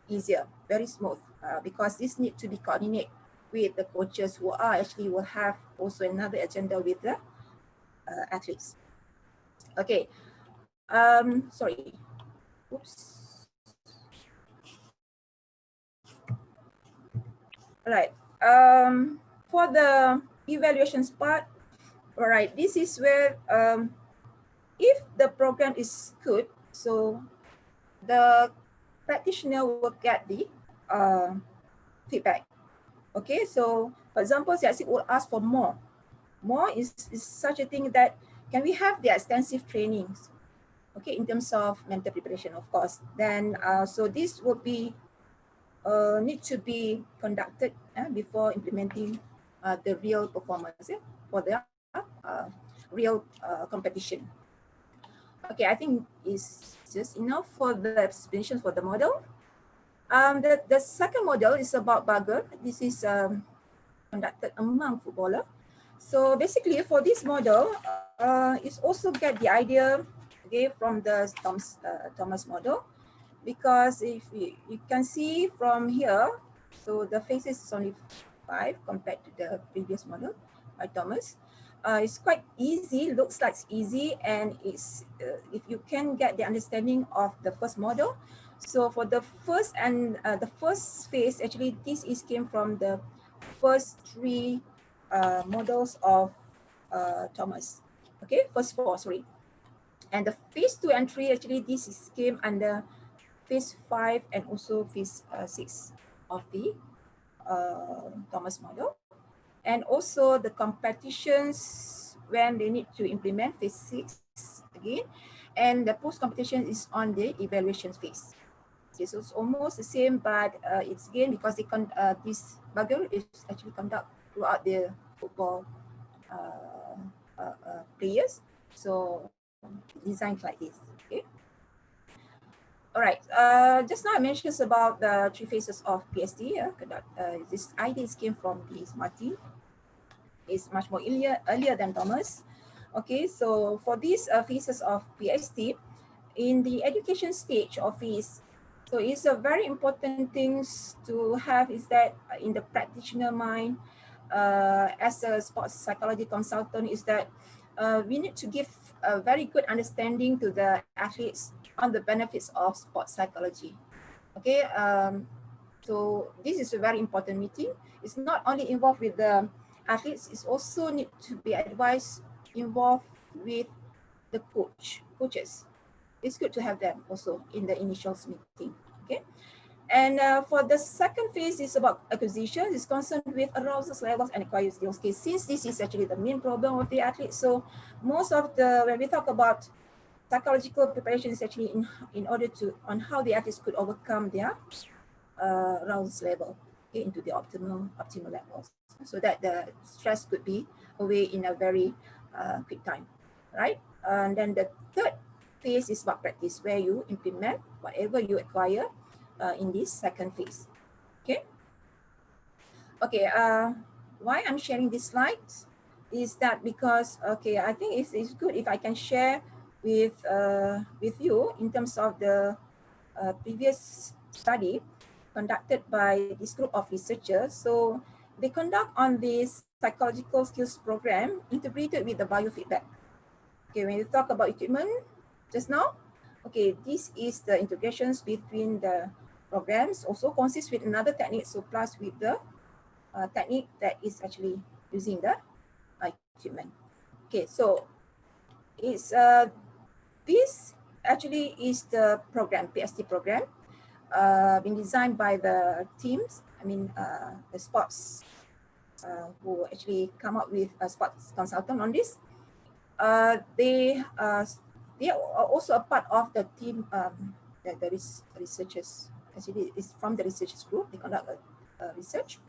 easier, very smooth, because this need to be coordinated with the coaches who are actually will have also another agenda with the athletes. Okay, sorry, oops. All right, for the evaluations part, all right, this is where if the program is good, so the practitioner will get the feedback. Okay, so for example, CIC will ask for more. More is such a thing that can we have the extensive trainings, okay, in terms of mental preparation, of course. Then so this will be need to be conducted before implementing the real performance for the real competition. Okay, I think it's just enough for the explanation for the model. The second model is about Bagger. This is conducted among footballer. So basically for this model, it's also get the idea, okay, from the Thomas model, because if you can see from here, so the phases is only 5 compared to the previous model by Thomas. It's quite easy, looks like it's easy, and it's if you can get the understanding of the first model. So for the first phase, actually this came from the first three models of Thomas. Okay, first four, sorry. And the phase 2 and 3, actually this came under phase 5 and also phase 6 of the Thomas model. And also the competitions when they need to implement phase 6 again. And the post-competition is on the evaluation phase. Okay, so it's almost the same, but it's again because this module is actually conducted throughout the football players. So designed like this. Okay. All right. Just now I mentioned about the 3 phases of PSD. This idea came from this Martin. It's much more earlier than Thomas. Okay. So for these phases of PSD, in the education stage of phase, so it's a very important things to have is that in the practitioner mind, as a sports psychology consultant, is that we need to give a very good understanding to the athletes on the benefits of sports psychology. Okay, so this is a very important meeting. It's not only involved with the athletes, it's also need to be advised involved with the coaches. It's good to have them also in the initial meeting. Okay. And for the second phase is about acquisition. It's concerned with arousal levels and acquired skills. Okay, since this is actually the main problem of the athlete, so most of when we talk about psychological preparation is actually in order to on how the athletes could overcome their arousal level, okay, into the optimal levels, so that the stress could be away in a very quick time, right? And then the third phase is about practice, where you implement whatever you acquire in this second phase. Okay. Okay. Why I'm sharing this slide is that because I think it's good if I can share with you in terms of the previous study conducted by this group of researchers. So they conduct on this psychological skills program integrated with the biofeedback. Okay, when you talk about equipment just now, okay, this is the integrations between the programs, also consists with another technique, so plus with the technique that is actually using the equipment. Okay, so it's this actually is the program, PSD program, been designed by the teams, the sports who actually come up with a sports consultant on this. They are also a part of the team, the researchers. Actually, it's from the researchers group. They conduct a research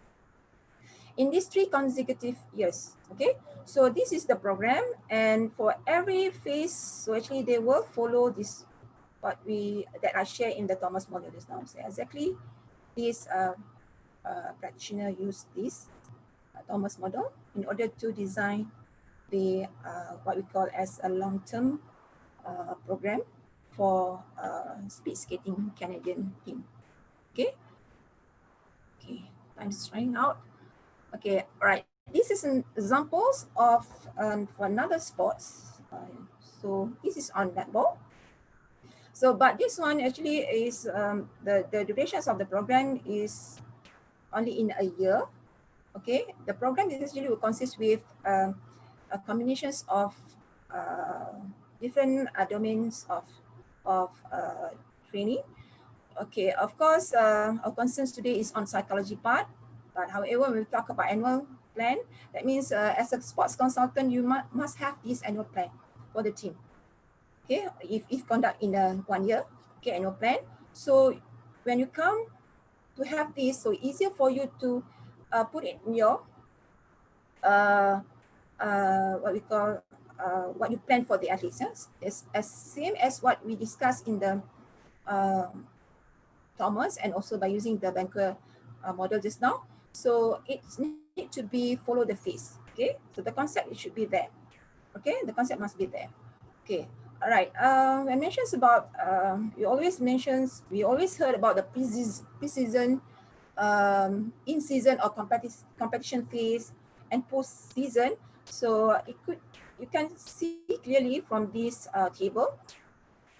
in these 3 consecutive years. Okay, so this is the program, and for every phase, so actually they will follow this that I share in the Thomas model just now. So exactly, this practitioner use this Thomas model in order to design the what we call as a long-term program for speed skating Canadian team. Okay. Okay, time is running out. Okay, all right. This is an examples of for another sports. So this is on netball. So, but this one actually is the durations of the program is only in a year. Okay, the program is actually will consist with combinations of different domains of training. Okay, of course, our concerns today is on psychology part, but however, when we talk about annual plan, that means as a sports consultant, you must have this annual plan for the team. Okay, if conduct in 1 year, okay, annual plan. So when you come to have this, so easier for you to put it in your what we call what you plan for the athletes. Yes? It's as same as what we discussed in the Thomas, and also by using the banker model just now. So it need to be follow the phase. Okay, so the concept, it should be there. Okay, the concept must be there. Okay, all right. When mentions about we always heard about the pre-season, in season or competition phase and post season. So you can see clearly from this table.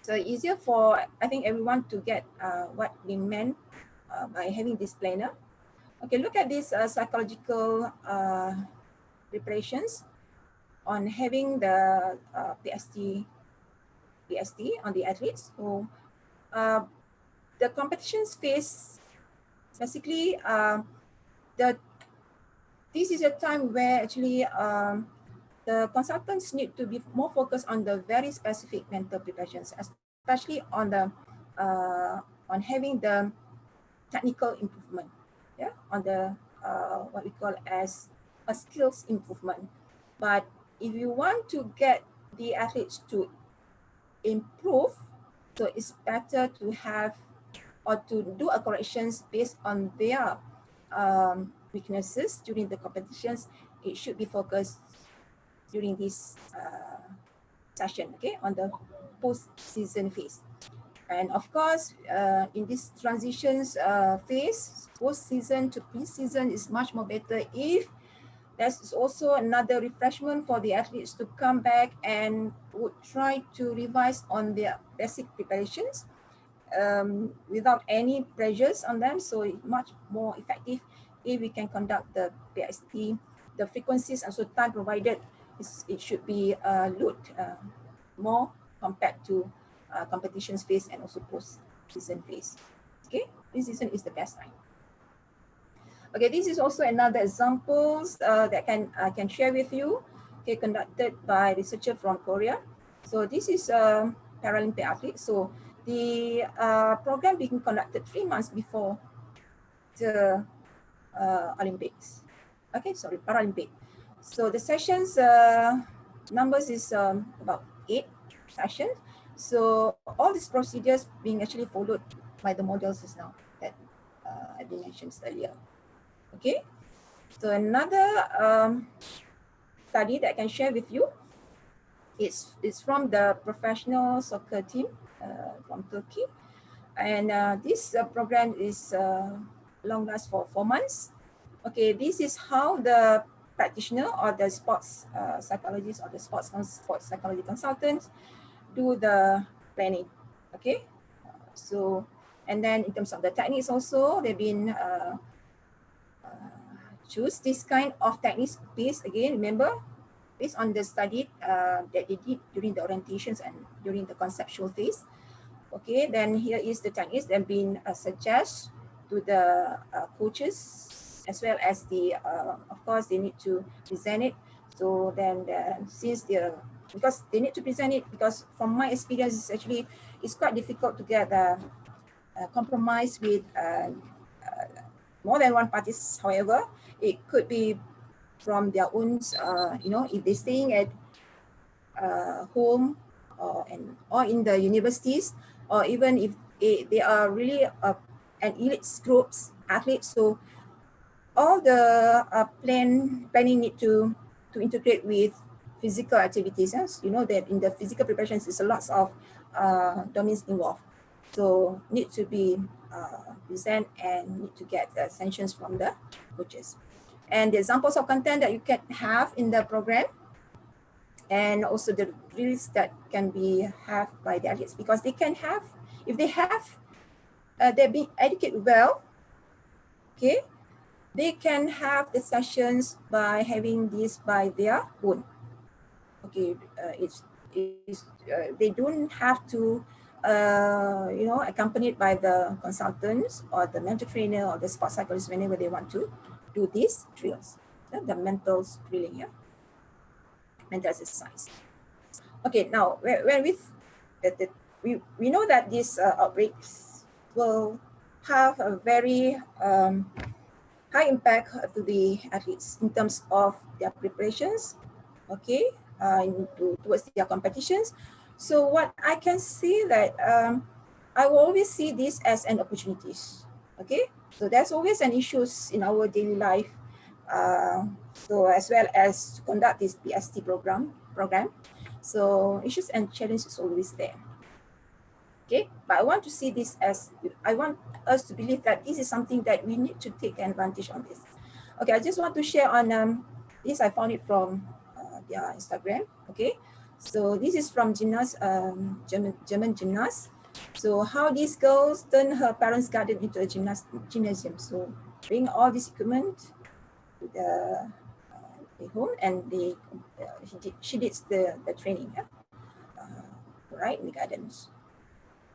So easier for, I think, everyone to get what we meant by having this planner. Okay, look at these psychological preparations on having the PST on the athletes. So the competitions phase, basically, this is a time where actually the consultants need to be more focused on the very specific mental preparations, especially on having the technical improvement, yeah, on the what we call as a skills improvement. But if you want to get the athletes to improve, so it's better to have or to do a corrections based on their weaknesses during the competitions. It should be focused during this session, okay, on the post-season phase. And of course, in this transitions phase, post-season to pre-season is much more better if there's also another refreshment for the athletes to come back and would try to revise on their basic preparations without any pressures on them. So it's much more effective if we can conduct the PST, the frequencies and so time provided, it should be looked more compared to competitions phase and also post-season phase. Okay, pre-season is the best time. Okay, this is also another examples that I can share with you. Okay, conducted by researcher from Korea. So this is a Paralympic athlete. So the program being conducted 3 months before the Olympics. Okay, sorry, Paralympic. So the sessions numbers is about 8 sessions. So all these procedures being actually followed by the models is now that I mentioned earlier. Okay, so another study that I can share with you is from the professional soccer team from Turkey. And this program is long last for 4 months. Okay, this is how the practitioner or the sports psychologist or the sports psychology consultants do the planning. Okay, so and then in terms of the techniques also, they've been choose this kind of techniques based, again, remember, based on the study that they did during the orientations and during the conceptual phase. Okay, then here is the techniques that have been suggested to the coaches, as well as the, of course, they need to present it. So then since because they need to present it, because from my experience, it's actually, it's quite difficult to get a compromise with more than one parties. However, it could be from their own, you know, if they're staying at home or in the universities, or even if they are really an elite groups athletes. So all the planning need to integrate with physical activities. Yes? You know that in the physical preparations, there's a lot of domains involved. So need to be present and need to get sanctions from the coaches. And the examples of content that you can have in the program, and also the drills that can be have by the athletes, because they can have, if they have, they're being educated well, okay, they can have the sessions by having this by their own. Okay, they don't have to, you know, accompanied by the consultants or the mental trainer or the sports psychologist whenever they want to do these drills, the mental drilling, yeah, mental exercise. Okay, now when we know that these outbreaks will have a very high impact to the athletes in terms of their preparations, okay, towards their competitions. So what I can see that I will always see this as an opportunities. Okay, so there's always an issues in our daily life. So as well as to conduct this PST program. So issues and challenges is always there. Okay, but I want to see this as, I want us to believe that this is something that we need to take advantage on this. Okay, I just want to share on this. I found it from their Instagram. Okay, so this is from gymnast, German gymnast. So how these girls turn her parents' garden into a gymnasium. So bring all this equipment to the home, and she did the training, yeah? Right, in the gardens.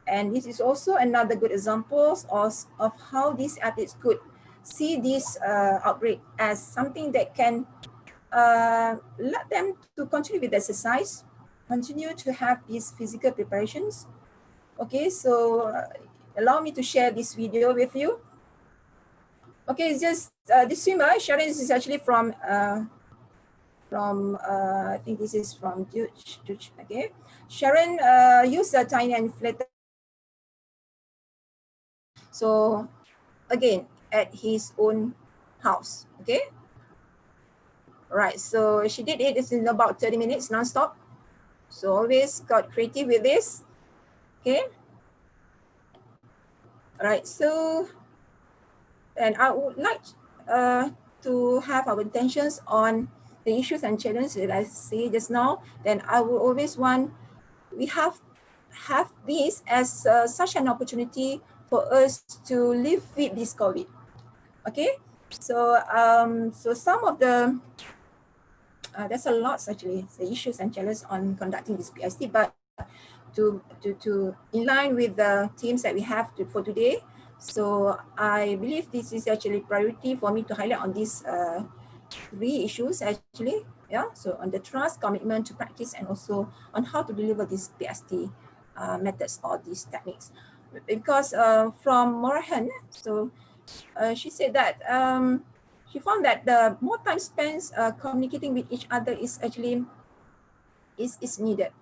And this is also another good examples of how these athletes could see this outbreak as something that can let them to continue with exercise, continue to have these physical preparations. Okay, so allow me to share this video with you. Okay, it's just this swimmer, Sharon, this is actually from I think this is from Dutch. Okay, Sharon used a tiny inflated. So again, at his own house. Okay, right. So she did it. It's in about 30 minutes non-stop. So always got creative with this. Okay. All right. So, and I would like to have our intentions on the issues and challenges that I say just now. Then I will always want, we have this as such an opportunity for us to live with this COVID. Okay. So, so some of the, there's a lot actually, the issues and challenges on conducting this PST, but to in line with the themes that we have for today. So I believe this is actually priority for me to highlight on these 3 issues actually. Yeah, so on the trust, commitment to practice, and also on how to deliver these PST methods or these techniques. Because from Morahan, so she said that she found that the more time spent communicating with each other is actually is needed.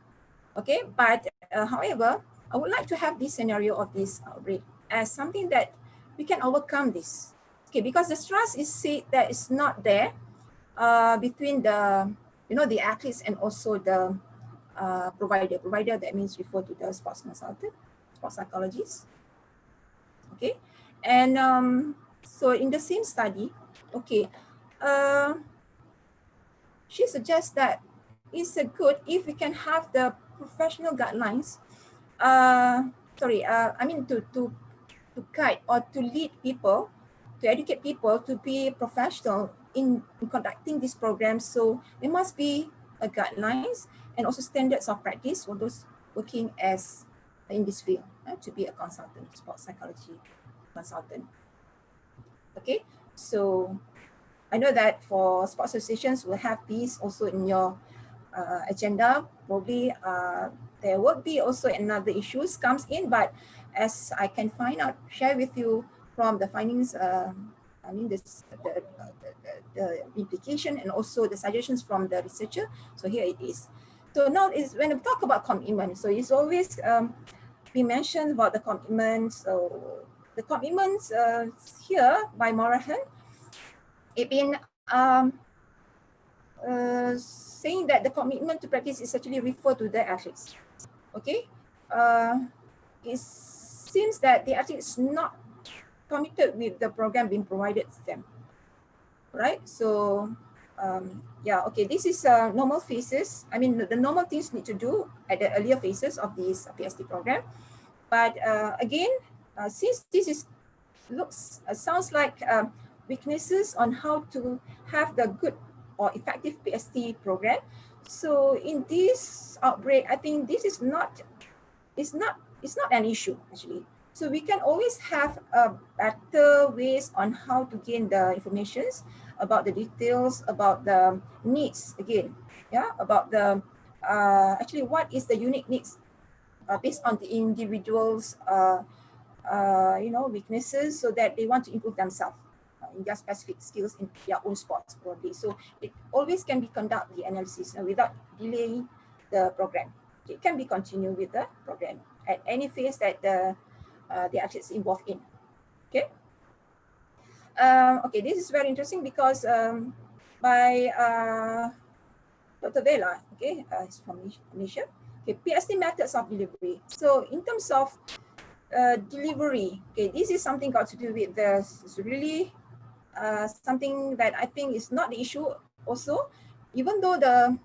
Okay, but however, I would like to have this scenario of this outbreak as something that we can overcome this. Okay, because the trust is that is not there between the the athletes and also the provider. Provider, that means refer to the sports consultant, sports psychologist. Okay, and so in the same study, okay, she suggests that it's a good if we can have the professional guidelines. I mean to guide or to lead people, to educate people to be professional in conducting these programs. So there must be a guidelines and also standards of practice for those working as in this field to be a consultant, sports psychology consultant. Okay, so I know that for sports associations will have these also in your agenda. Probably there will be also another issues comes in, but as I can find out, share with you from the findings, I mean the implication and also the suggestions from the researcher. So here it is. So now is when we talk about commitment, so it's always we mentioned about the commitments. So the commitments here by Morahan, it been saying that the commitment to practice is actually referred to the athletes. Okay, it seems that the athletes not committed with the program being provided to them, right? So yeah, okay, this is normal phases. I mean, the normal things need to do at the earlier phases of this PST program. But again, since this is sounds like weaknesses on how to have the good or effective PST program. So in this outbreak, I think this is not an issue actually. So we can always have better ways on how to gain the informations about the details, about the needs again, yeah, about the actually what is the unique needs based on the individual's weaknesses, so that they want to improve themselves in their specific skills in their own sports probably. So it always can be conduct the analysis without delaying the program. It can be continued with the program at any phase that the athletes involved in. Okay. Okay, this is very interesting because by Dr. Vela, okay, he's from Malaysia. Okay, PST methods of delivery. So in terms of delivery, okay, this is something got to do with the really something that I think is not the issue also, even though the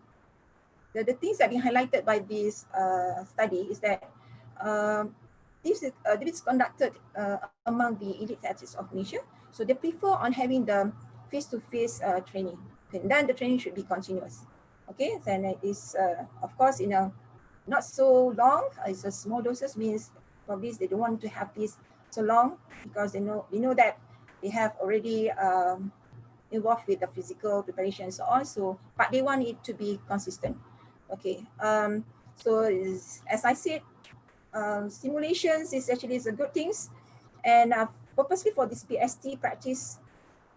the things that have been highlighted by this study is that this is conducted among the elite athletes of Malaysia. So they prefer on having the face-to-face training. And then the training should be continuous. Okay, and it is of course in a not so long. It's a small doses, means probably they don't want to have this so long because they know that they have already involved with the physical preparation and so on. So, but they want it to be consistent. Okay. So as I said, simulations is actually a good things, and purposely for this PST practice,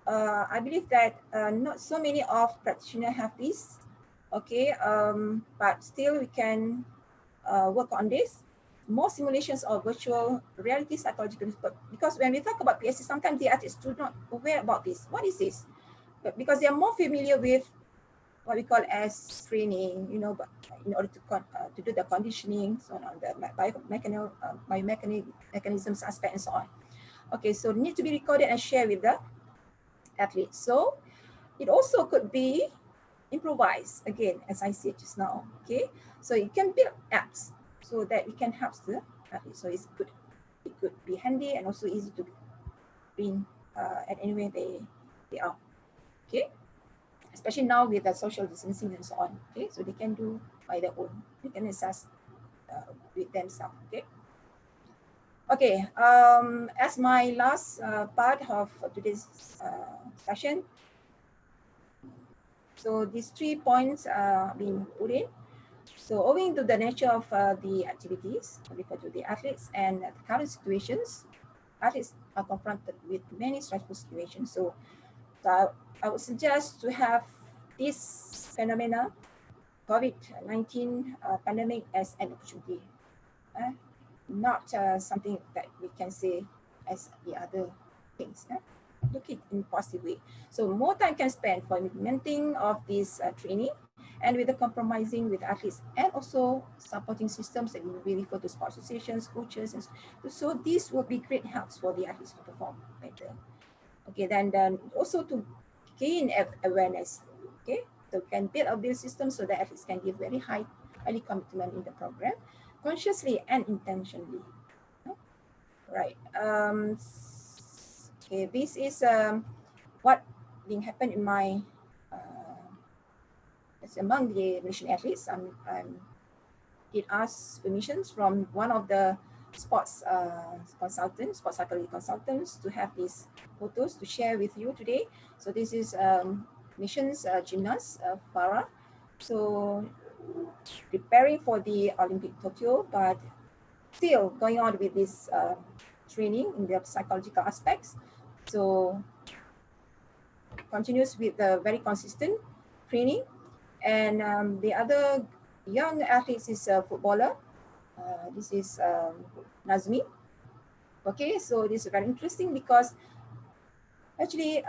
I believe that not so many of practitioners have this. Okay, but still we can work on this. More simulations of virtual reality psychological, because when we talk about PST, sometimes the artists do not aware about this. What is this? But because they are more familiar with what we call as training, you know, but in order to do the conditioning, so on the mechanisms aspect and so on. Okay, so need to be recorded and shared with the athlete. So it also could be improvised again, as I said just now. Okay, so you can build apps so that it can help the athlete. So it's good. It could be handy and also easy to bring at anywhere they are. Okay, especially now with the social distancing and so on. Okay, so they can do by their own. They can assess with themselves. Okay. Okay. As my last part of today's session, so these 3 points are being put in. So owing to the nature of the activities referred to the athletes and the current situations, athletes are confronted with many stressful situations. So I would suggest to have this phenomena, COVID-19 pandemic, as an opportunity, not something that we can say as the other things. Look it in a positive way. So more time can spend for implementing of this training, and with the compromising with athletes, and also supporting systems that we refer to sports associations, coaches, and so this will be great helps for the athletes to perform better. Okay, then also to gain awareness. Okay, so can build a build system so that athletes can give very highly commitment in the program, consciously and intentionally. Right. Okay, this is what being happen in my among the Malaysian athletes. I'm did ask permissions from one of the sports consultants, sports psychology consultants, to have these photos to share with you today. So this is Malaysian's gymnast, Farah. So preparing for the Olympic Tokyo, but still going on with this training in the psychological aspects. So continues with the very consistent training. And the other young athletes is a footballer. This is Nazmi. Okay, so this is very interesting because actually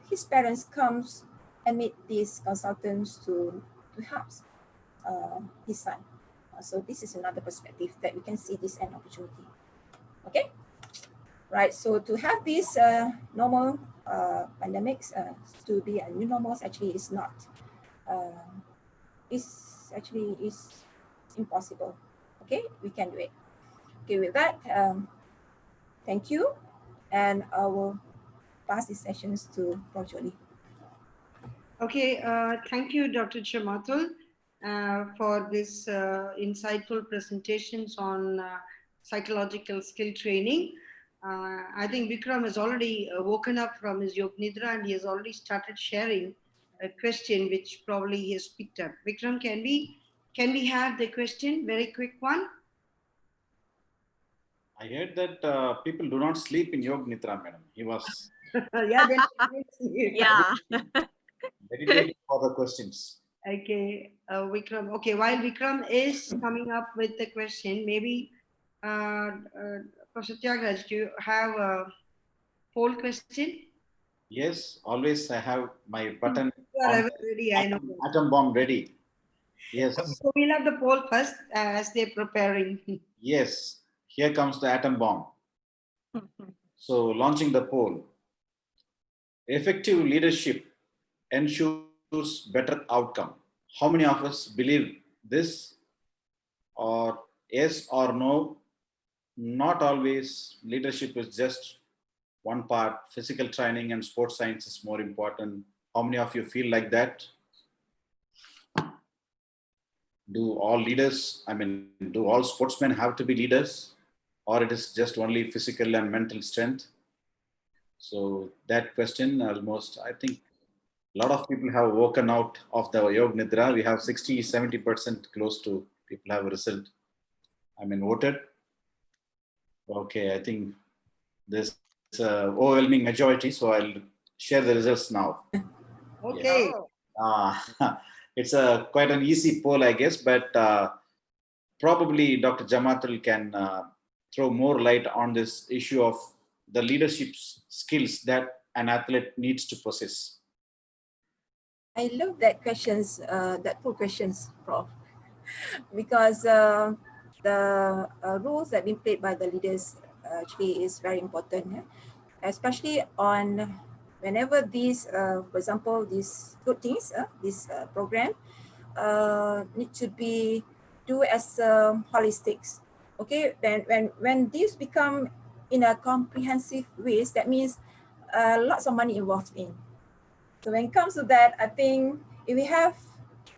his parents comes and meet these consultants to help his son. So this is another perspective that we can see this an opportunity. Okay, right. So to have these normal pandemics to be a new normals actually is not. Is impossible. Okay, we can do it. Okay, with that, thank you, and I will pass these sessions to Prof. Jolie. Okay, thank you, Dr. Jamaat, for this insightful presentations on psychological skill training. I think Vikram has already woken up from his Yog Nidra and he has already started sharing a question which probably he has picked up. Vikram, can we have the question? Very quick one. I heard that people do not sleep in Yog Nitra, madam. He was Yeah, then Yeah. meditating for the questions. Okay, Vikram. Okay, while Vikram is coming up with the question, maybe Professor Tyagaraja, do you have a poll question? Yes, always I have my button You are on ever ready, I know. atom bomb ready. Yes. So we'll have the poll first as they're preparing. Yes, here comes the atom bomb. So launching the poll. Effective leadership ensures better outcome. How many of us believe this, or yes or no? Not always. Leadership is just one part. Physical training and sports science is more important. How many of you feel like that? Do all leaders, do all sportsmen have to be leaders, or it is just only physical and mental strength? So that question, almost, I think a lot of people have woken out of the Yog Nidra. We have 60-70% close to people have result. Voted. Okay, I think there's overwhelming majority, so I'll share the results now. Okay. It's quite an easy poll, I guess, but probably Dr. Jamaat can throw more light on this issue of the leadership skills that an athlete needs to possess. I love that questions, that poll questions, Prof. Because the roles that been played by the leaders actually is very important, especially on whenever these, for example, these good things, this program need to be do as holistics. Okay, when these become in a comprehensive ways, that means lots of money involved in. So when it comes to that, I think if we have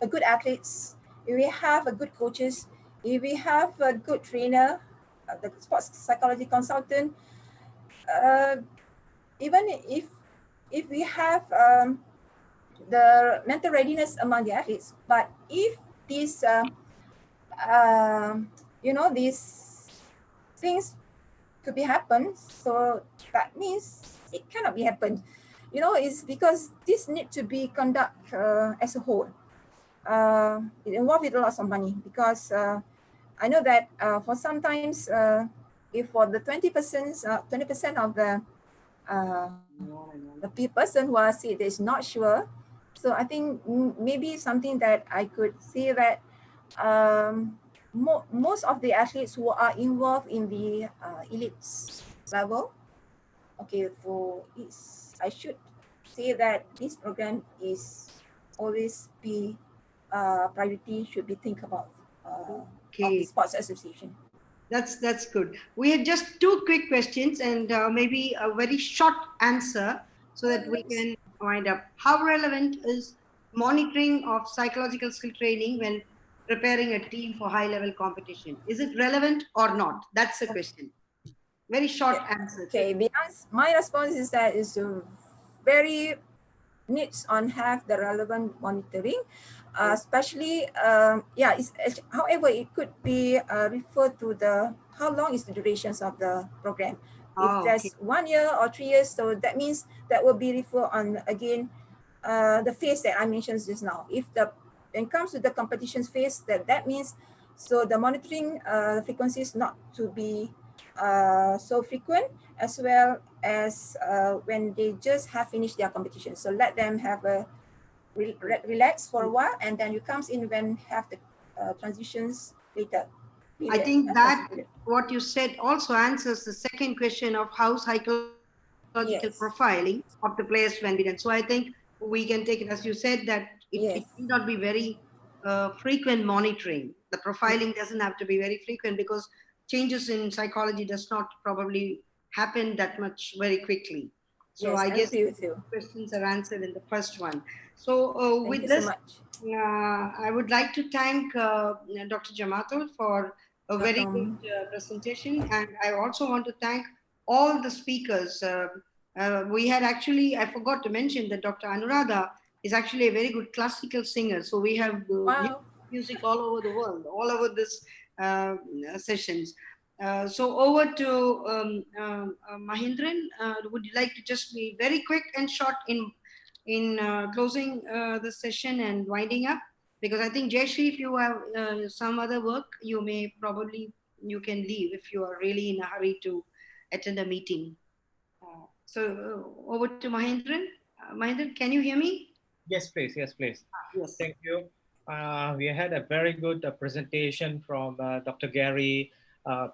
a good athletes, if we have a good coaches, if we have a good trainer, the sports psychology consultant, even if we have the mental readiness among the athletes, but if these these things to be happen, so that means it cannot be happened. It's because this need to be conduct as a whole. It involves with lots of money, because I know that for sometimes if for the 20% of the person who are sick is not sure, so I think maybe something that I could say that most of the athletes who are involved in the elite level, okay, I should say that this program is always be priority should be think about of the sports association. That's good. We have just two quick questions and maybe a very short answer so that we can wind up. How relevant is monitoring of psychological skill training when preparing a team for high-level competition? Is it relevant or not? That's the question. Very short answer. Okay, my response is that it's very needs on have the relevant monitoring, especially however it could be referred to the how long is the durations of the program. If there's 1 year or 3 years, so that means that will be referred on again the phase that I mentioned just now. If when it comes to the competitions phase, that means so the monitoring frequency is not to be so frequent, as well as when they just have finished their competition. So let them have a relax for a while, and then you comes in when have the transitions later. I think that what you said also answers the second question of how psychological profiling of the players can be done. So I think we can take it, as you said, that it need not be very frequent monitoring. The profiling doesn't have to be very frequent, because changes in psychology does not probably happen that much very quickly. So I guess questions are answered in the first one. So with this, I would like to thank Dr. Jamaat for a very good presentation, and I also want to thank all the speakers. We had actually, I forgot to mention that Dr. Anuradha is actually a very good classical singer. So we have music all over the world, all over this sessions. So over to Mahindran. Would you like to just be very quick and short in closing the session and winding up? Because I think Jayashree, if you have some other work, you can leave if you are really in a hurry to attend a meeting. So over to Mahindran. Mahindran, can you hear me? Yes, please. Yes, please. Yes. Thank you. We had a very good presentation from Dr. Gary,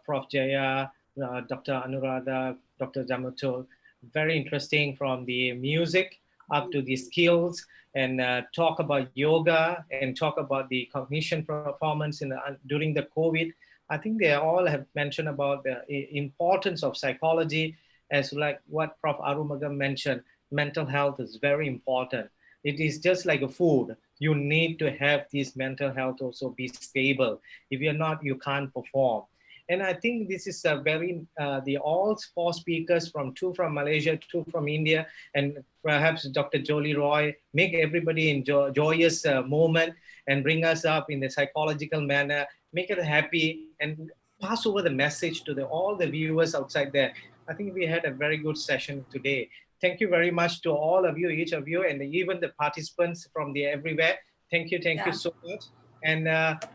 Prof. Jaya, Dr. Anuradha, Dr. Jamatul. Very interesting from the music up to the skills and talk about yoga and talk about the cognition performance during the COVID. I think they all have mentioned about the importance of psychology, as like what Prof. Arumugam mentioned. Mental health is very important. It is just like a food. You need to have this mental health also be stable. If you're not, you can't perform. And I think this is a very, the all four speakers two from Malaysia, two from India, and perhaps Dr. Jolie Roy, make everybody enjoy joyous moment and bring us up in a psychological manner, make it happy and pass over the message to all the viewers outside there. I think we had a very good session today. Thank you very much to all of you, each of you, and even the participants from everywhere. Thank you so much. And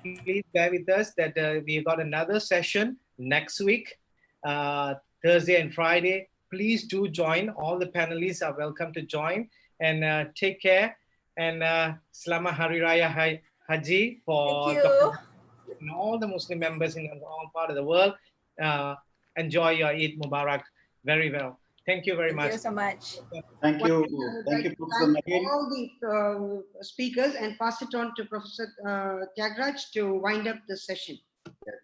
please bear with us that we got another session next week, Thursday and Friday. Please do join. All the panelists are welcome to join. And take care. And Selamat Hari Raya Haji for and all the Muslim members in all part of the world. Enjoy your Eid Mubarak very well. Thank you very much. Thank you so much. Thank you. Thank you, Thank Professor Mahir. all the speakers and pass it on to Professor Tyagraj to wind up the session.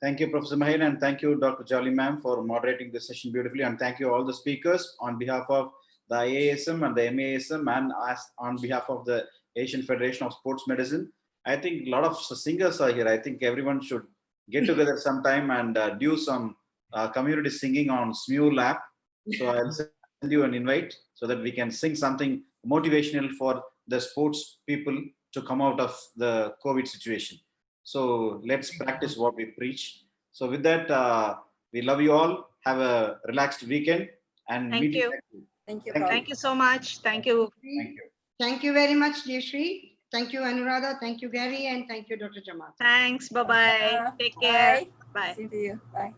Thank you, Professor Mahir, and thank you, Dr. Jolly ma'am, for moderating this session beautifully. And thank you all the speakers on behalf of the IASM and the MASM and on behalf of the Asian Federation of Sports Medicine. I think a lot of singers are here. I think everyone should get together sometime and do some community singing on Smule app. So I'll send you an invite so that we can sing something motivational for the sports people to come out of the COVID situation. So let's practice what we preach. So with that, we love you all. Have a relaxed weekend and Thank you. Thank you. Thank you so much. Thank you. Thank you. Thank you very much, Shahri. Thank you, Anuradha. Thank you, Gary. And thank you, Dr. Jamaat. Thanks. Bye-bye. Take care. Bye. Same to you. Bye.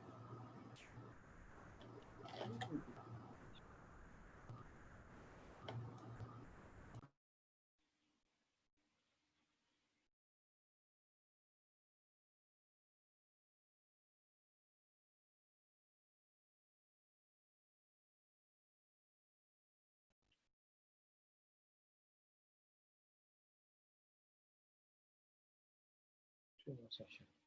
Two more sessions.